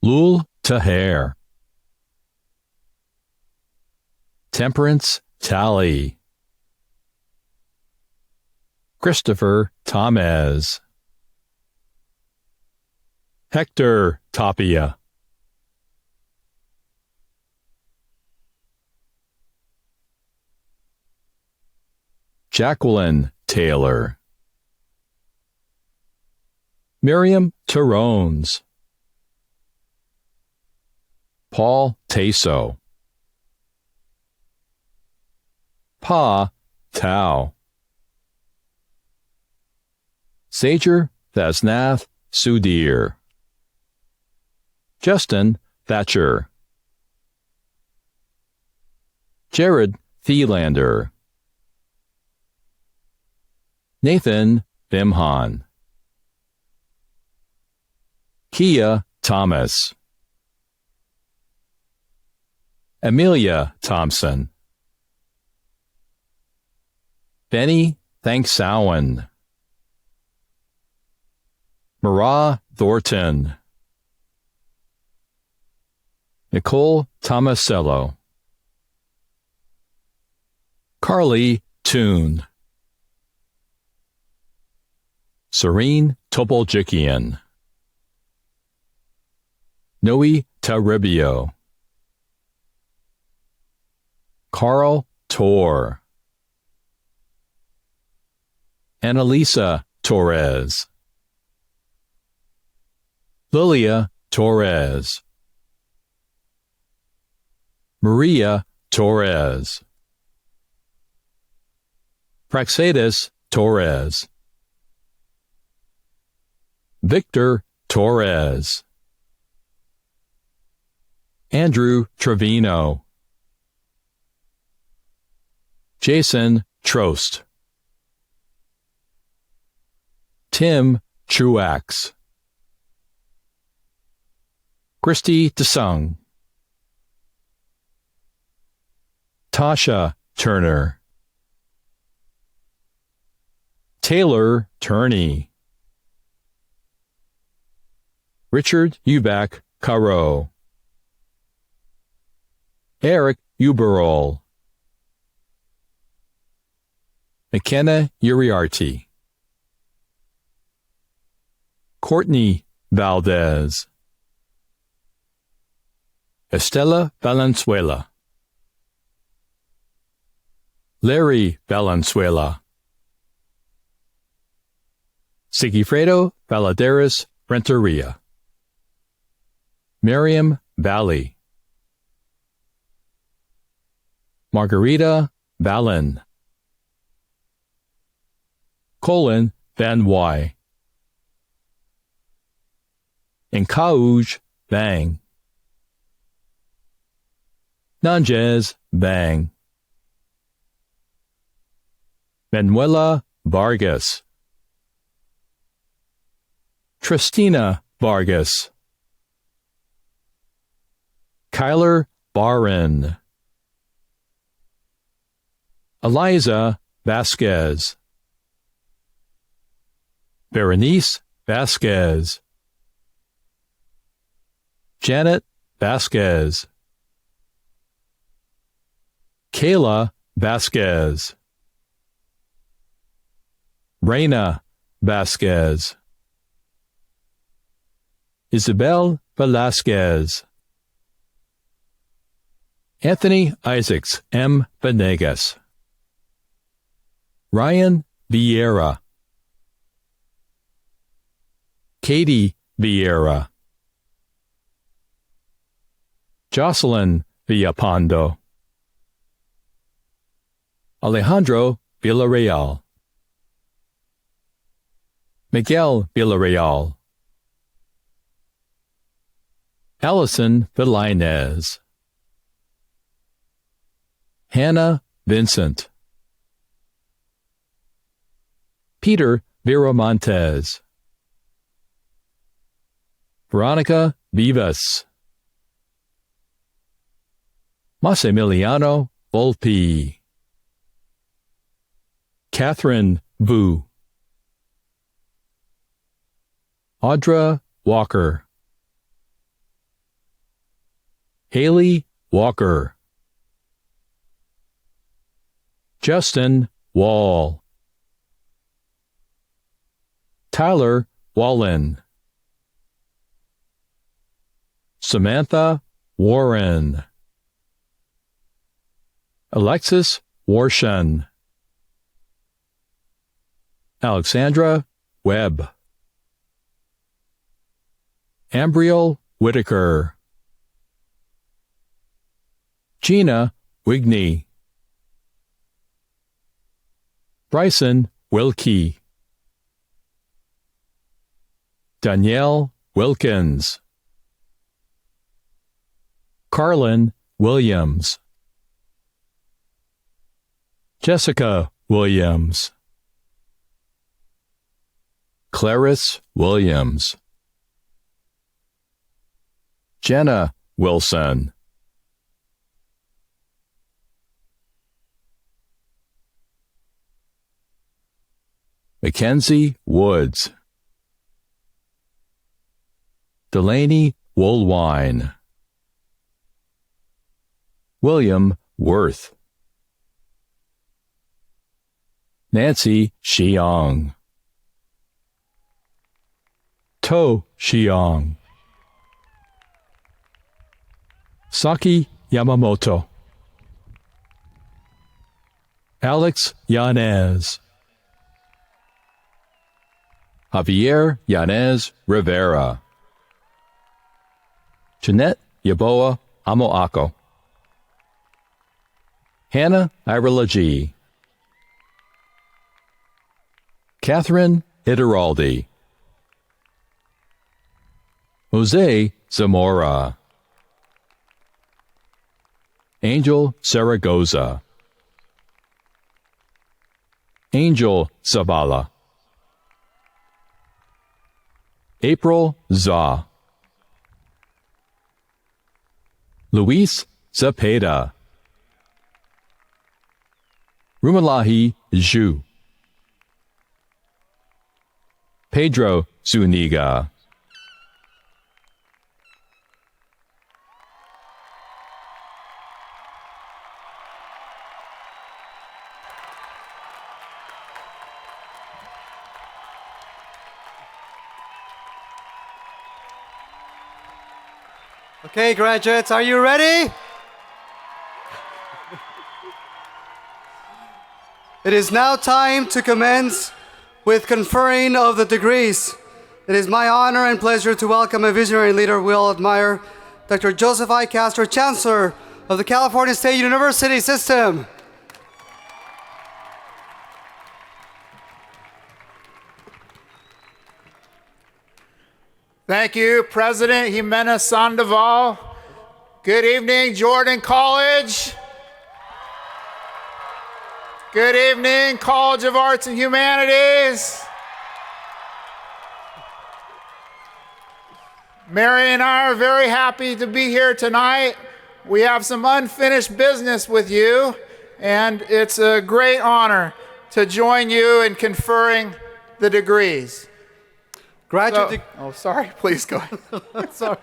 Speaker 14: Lul Taher. Temperance Talley. Christopher Tomez. Hector Tapia. Jacqueline Taylor. Miriam Tarones. Paul Taso. Pa Tao. Sager Thasnath Sudhir. Justin Thatcher. Jared Thielander. Nathan Bimhan. Kia Thomas. Amelia Thompson. Benny Thanksowen. Marah Thornton. Nicole Tomasello. Carly Toon. Serene Topoljikian. Noe Taribio. Carl Tor. Annalisa Torres. Lilia Torres. Maria Torres. Praxedis Torres. Victor Torres. Andrew Trevino. Jason Trost. Tim Truax. Christy DeSung, Tasha Turner, Taylor Turney, Richard Euback Caro, Eric Uberol, McKenna Uriarte, Courtney Valdez, Estela Valenzuela, Larry Valenzuela, Sigifredo Valadares Renteria, Miriam Valley, Margarita Valen, Colin Van Wy, Nkauj Bang, Nanjez Bang, Manuela Vargas, Tristina Vargas, Kyler Barron, Eliza Vasquez, Berenice Vasquez, Janet Vasquez, Kayla Vasquez, Reina Vasquez, Isabel Velasquez, Anthony Isaacs M. Venegas, Ryan Vieira, Katie Vieira, Jocelyn Villapando, Alejandro Villarreal, Miguel Villarreal, Allison Villainez, Hannah Vincent, Peter Viramontes, Veronica Vivas, Massimiliano Volpe, Catherine Vu, Audra Walker, Haley Walker, Justin Wall, Tyler Wallen, Samantha Warren, Alexis Warshan, Alexandra Webb, Ambriel Whitaker, Gina Wigney, Bryson Wilkie, Danielle Wilkins, Carlin Williams, Jessica Williams, Clarice Williams, Jenna Wilson, Mackenzie Woods, Delaney Woolwine, William Worth, Nancy Xiong, To Xiong, Saki Yamamoto, Alex Yanez, Javier Yanez Rivera, Jeanette Yaboa Amoako, Hannah Iralaji, Catherine Ideraldi, Jose Zamora, Angel Zaragoza, Angel Zavala, April Za, Luis Zepeda. Rumalahi Zhu. Pedro Zuniga.
Speaker 5: Okay, graduates, are you ready? It is now time to commence with conferring of the degrees. It is my honor and pleasure to welcome a visionary leader we all admire, Dr. Joseph I. Castro, Chancellor of the California State University System.
Speaker 13: Thank you, President Jimenez Sandoval. Good evening, Jordan College. Good evening, College of Arts and Humanities. Mary and I are very happy to be here tonight. We have some unfinished business with you, and it's a great honor to join you in conferring the degrees. Sorry, please go ahead.
Speaker 5: Sorry.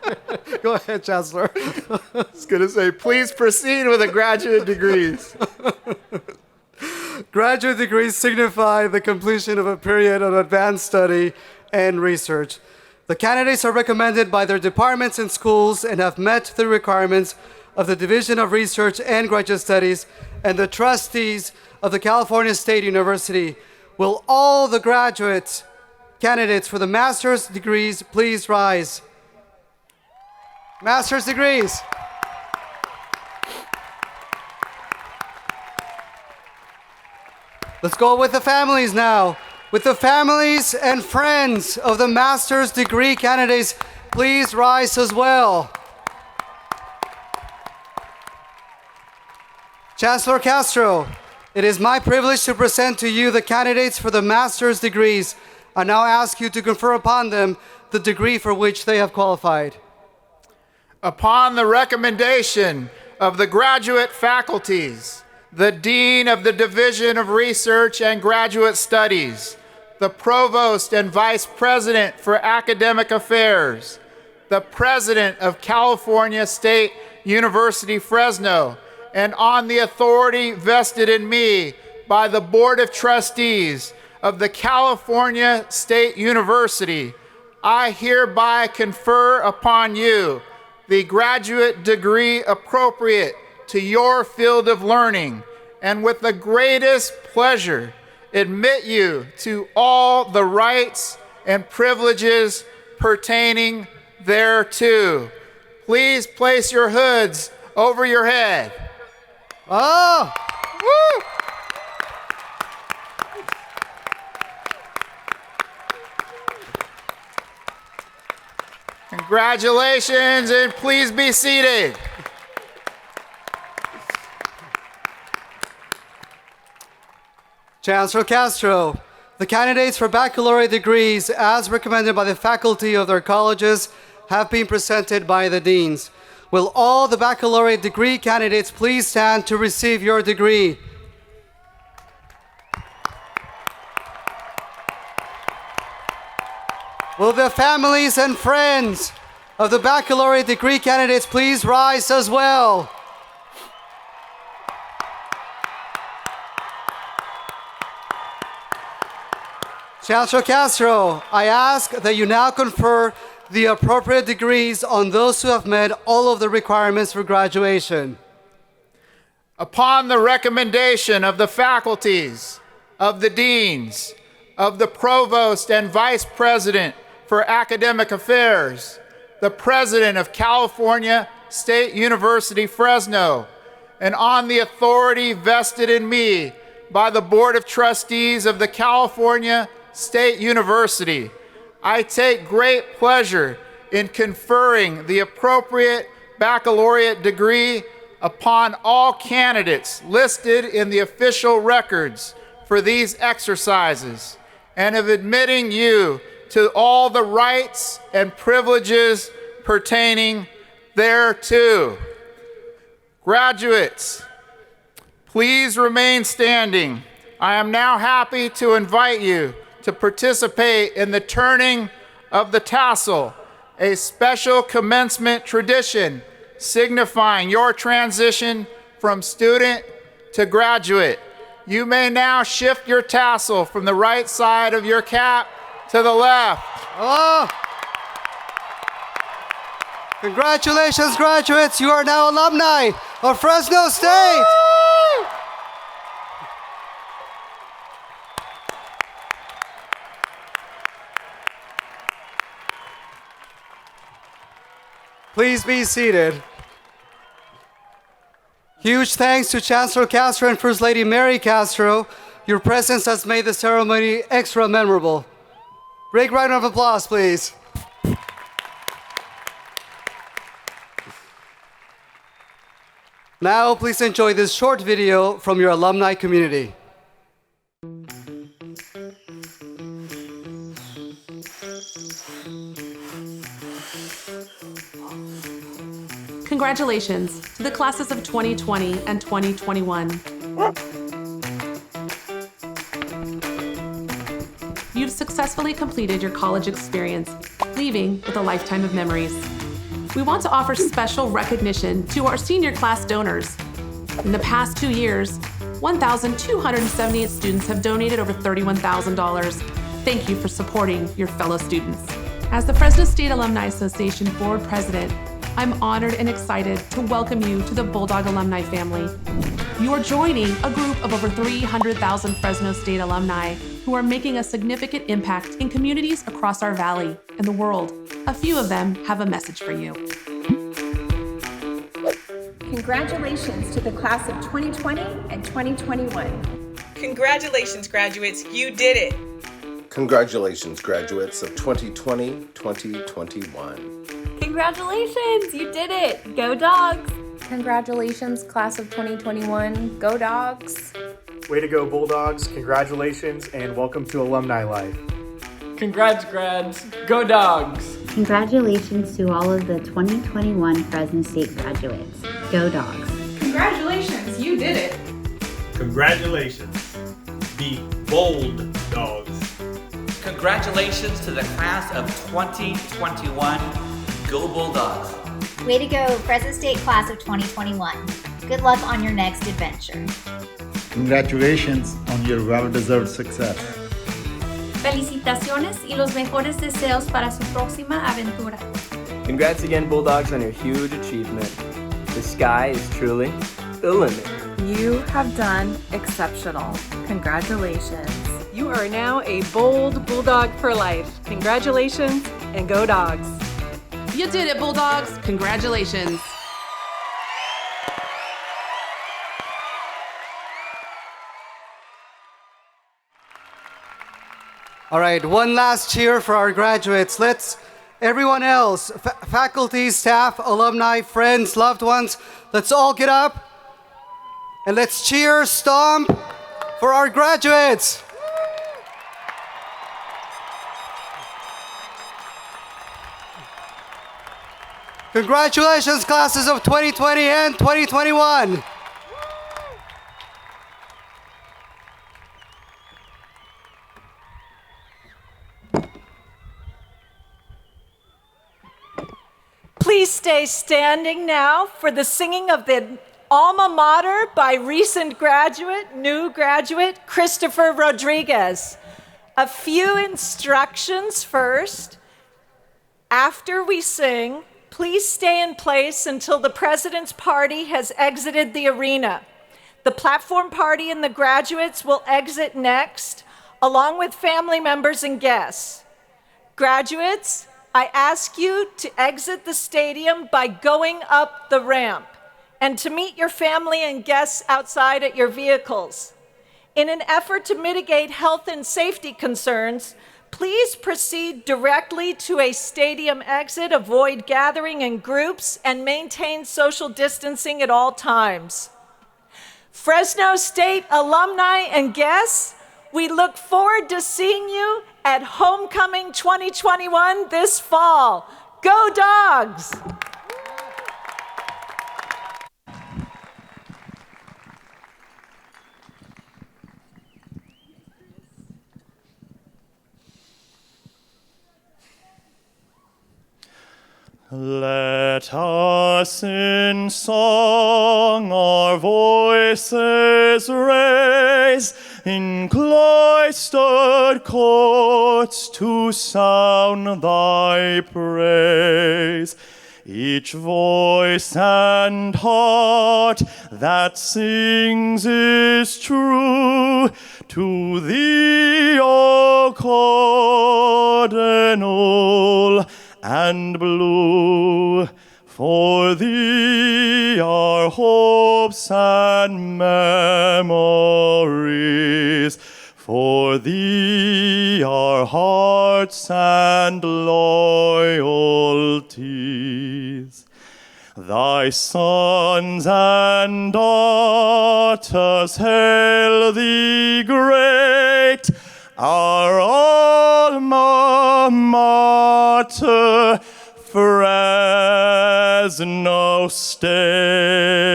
Speaker 5: Go ahead, Chancellor.
Speaker 13: I was going to say, please proceed with the graduate degrees.
Speaker 5: Graduate degrees signify the completion of a period of advanced study and research. The candidates are recommended by their departments and schools and have met the requirements of the Division of Research and Graduate Studies and the trustees of the California State University. Will all the graduate candidates for the master's degrees please rise? Master's degrees. Let's go with the families now. With the families and friends of the master's degree candidates, please rise as well. Chancellor Castro, it is my privilege to present to you the candidates for the master's degrees. I now ask you to confer upon them the degree for which they have qualified.
Speaker 13: Upon the recommendation of the graduate faculties, the Dean of the Division of Research and Graduate Studies, the Provost and Vice President for Academic Affairs, the President of California State University, Fresno, and on the authority vested in me by the Board of Trustees of the California State University, I hereby confer upon you the graduate degree appropriate to your field of learning, and with the greatest pleasure admit you to all the rights and privileges pertaining thereto. Please place your hoods over your head.
Speaker 5: Oh!
Speaker 13: Woo! Congratulations, and please be seated.
Speaker 5: Chancellor Castro, the candidates for baccalaureate degrees, as recommended by the faculty of their colleges, have been presented by the deans. Will all the baccalaureate degree candidates please stand to receive your degree? Will the families and friends of the baccalaureate degree candidates please rise as well? Chancellor Castro, I ask that you now confer the appropriate degrees on those who have met all of the requirements for graduation.
Speaker 13: Upon the recommendation of the faculties, of the deans, of the Provost and Vice President for Academic Affairs, the President of California State University, Fresno, and on the authority vested in me by the Board of Trustees of the California State University, I take great pleasure in conferring the appropriate baccalaureate degree upon all candidates listed in the official records for these exercises, and of admitting you to all the rights and privileges pertaining thereto. Graduates, please remain standing. I am now happy to invite you to participate in the turning of the tassel, a special commencement tradition signifying your transition from student to graduate. You may now shift your tassel from the right side of your cap to the left.
Speaker 5: Oh! Congratulations, graduates. You are now alumni of Fresno State. Please be seated. Huge thanks to Chancellor Castro and First Lady Mary Castro. Your presence has made the ceremony extra memorable. Big round of applause, please. Now, please enjoy this short video from your alumni community.
Speaker 15: Congratulations to the classes of 2020 and 2021. You've successfully completed your college experience, leaving with a lifetime of memories. We want to offer special recognition to our senior class donors. In the past 2 years, 1,278 students have donated over $31,000. Thank you for supporting your fellow students. As the Fresno State Alumni Association Board President, I'm honored and excited to welcome you to the Bulldog Alumni family. You are joining a group of over 300,000 Fresno State alumni who are making a significant impact in communities across our valley and the world. A few of them have a message for you.
Speaker 16: Congratulations to the class of 2020 and 2021.
Speaker 17: Congratulations, graduates, you did it.
Speaker 18: Congratulations, graduates of 2020, 2021.
Speaker 19: Congratulations, you did it. Go Dogs.
Speaker 20: Congratulations, class of 2021. Go Dogs.
Speaker 21: Way to go, Bulldogs. Congratulations and welcome to Alumni Life.
Speaker 22: Congrats, grads. Go Dogs.
Speaker 23: Congratulations to all of the 2021 Fresno State graduates. Go Dogs.
Speaker 24: Congratulations, you did it.
Speaker 25: Congratulations, the Bold Dogs.
Speaker 26: Congratulations to the class of 2021. Go Bulldogs.
Speaker 27: Way to go, Fresno State class of 2021. Good luck on your next adventure.
Speaker 28: Congratulations on your well-deserved success.
Speaker 19: Felicitaciones y los mejores deseos para su próxima aventura.
Speaker 29: Congrats again, Bulldogs, on your huge achievement. The sky is truly the limit.
Speaker 20: You have done exceptional. Congratulations.
Speaker 30: You are now a bold Bulldog for life. Congratulations and go Dogs.
Speaker 15: You did it, Bulldogs. Congratulations.
Speaker 5: All right, one last cheer for our graduates. Let's, everyone else, faculty, staff, alumni, friends, loved ones, let's all get up and let's cheer, stomp for our graduates. Congratulations, classes of 2020 and 2021.
Speaker 1: Please stay standing now for the singing of the alma mater by recent graduate, new graduate, Christopher Rodriguez. A few instructions first. After we sing, please stay in place until the President's Party has exited the arena. The platform party and the graduates will exit next, along with family members and guests. Graduates, I ask you to exit the stadium by going up the ramp and to meet your family and guests outside at your vehicles. In an effort to mitigate health and safety concerns, please proceed directly to a stadium exit, avoid gathering in groups, and maintain social distancing at all times. Fresno State alumni and guests, we look forward to seeing you at Homecoming 2021 this fall. Go Dogs!
Speaker 2: Let us in song our voices raise, in cloistered courts to sound thy praise. Each voice and heart that sings is true to thee, O cardinal and blue. For thee our hopes and memories, for thee our hearts and loyalties. Thy sons and daughters hail thee great, our alma mater, Fresno State.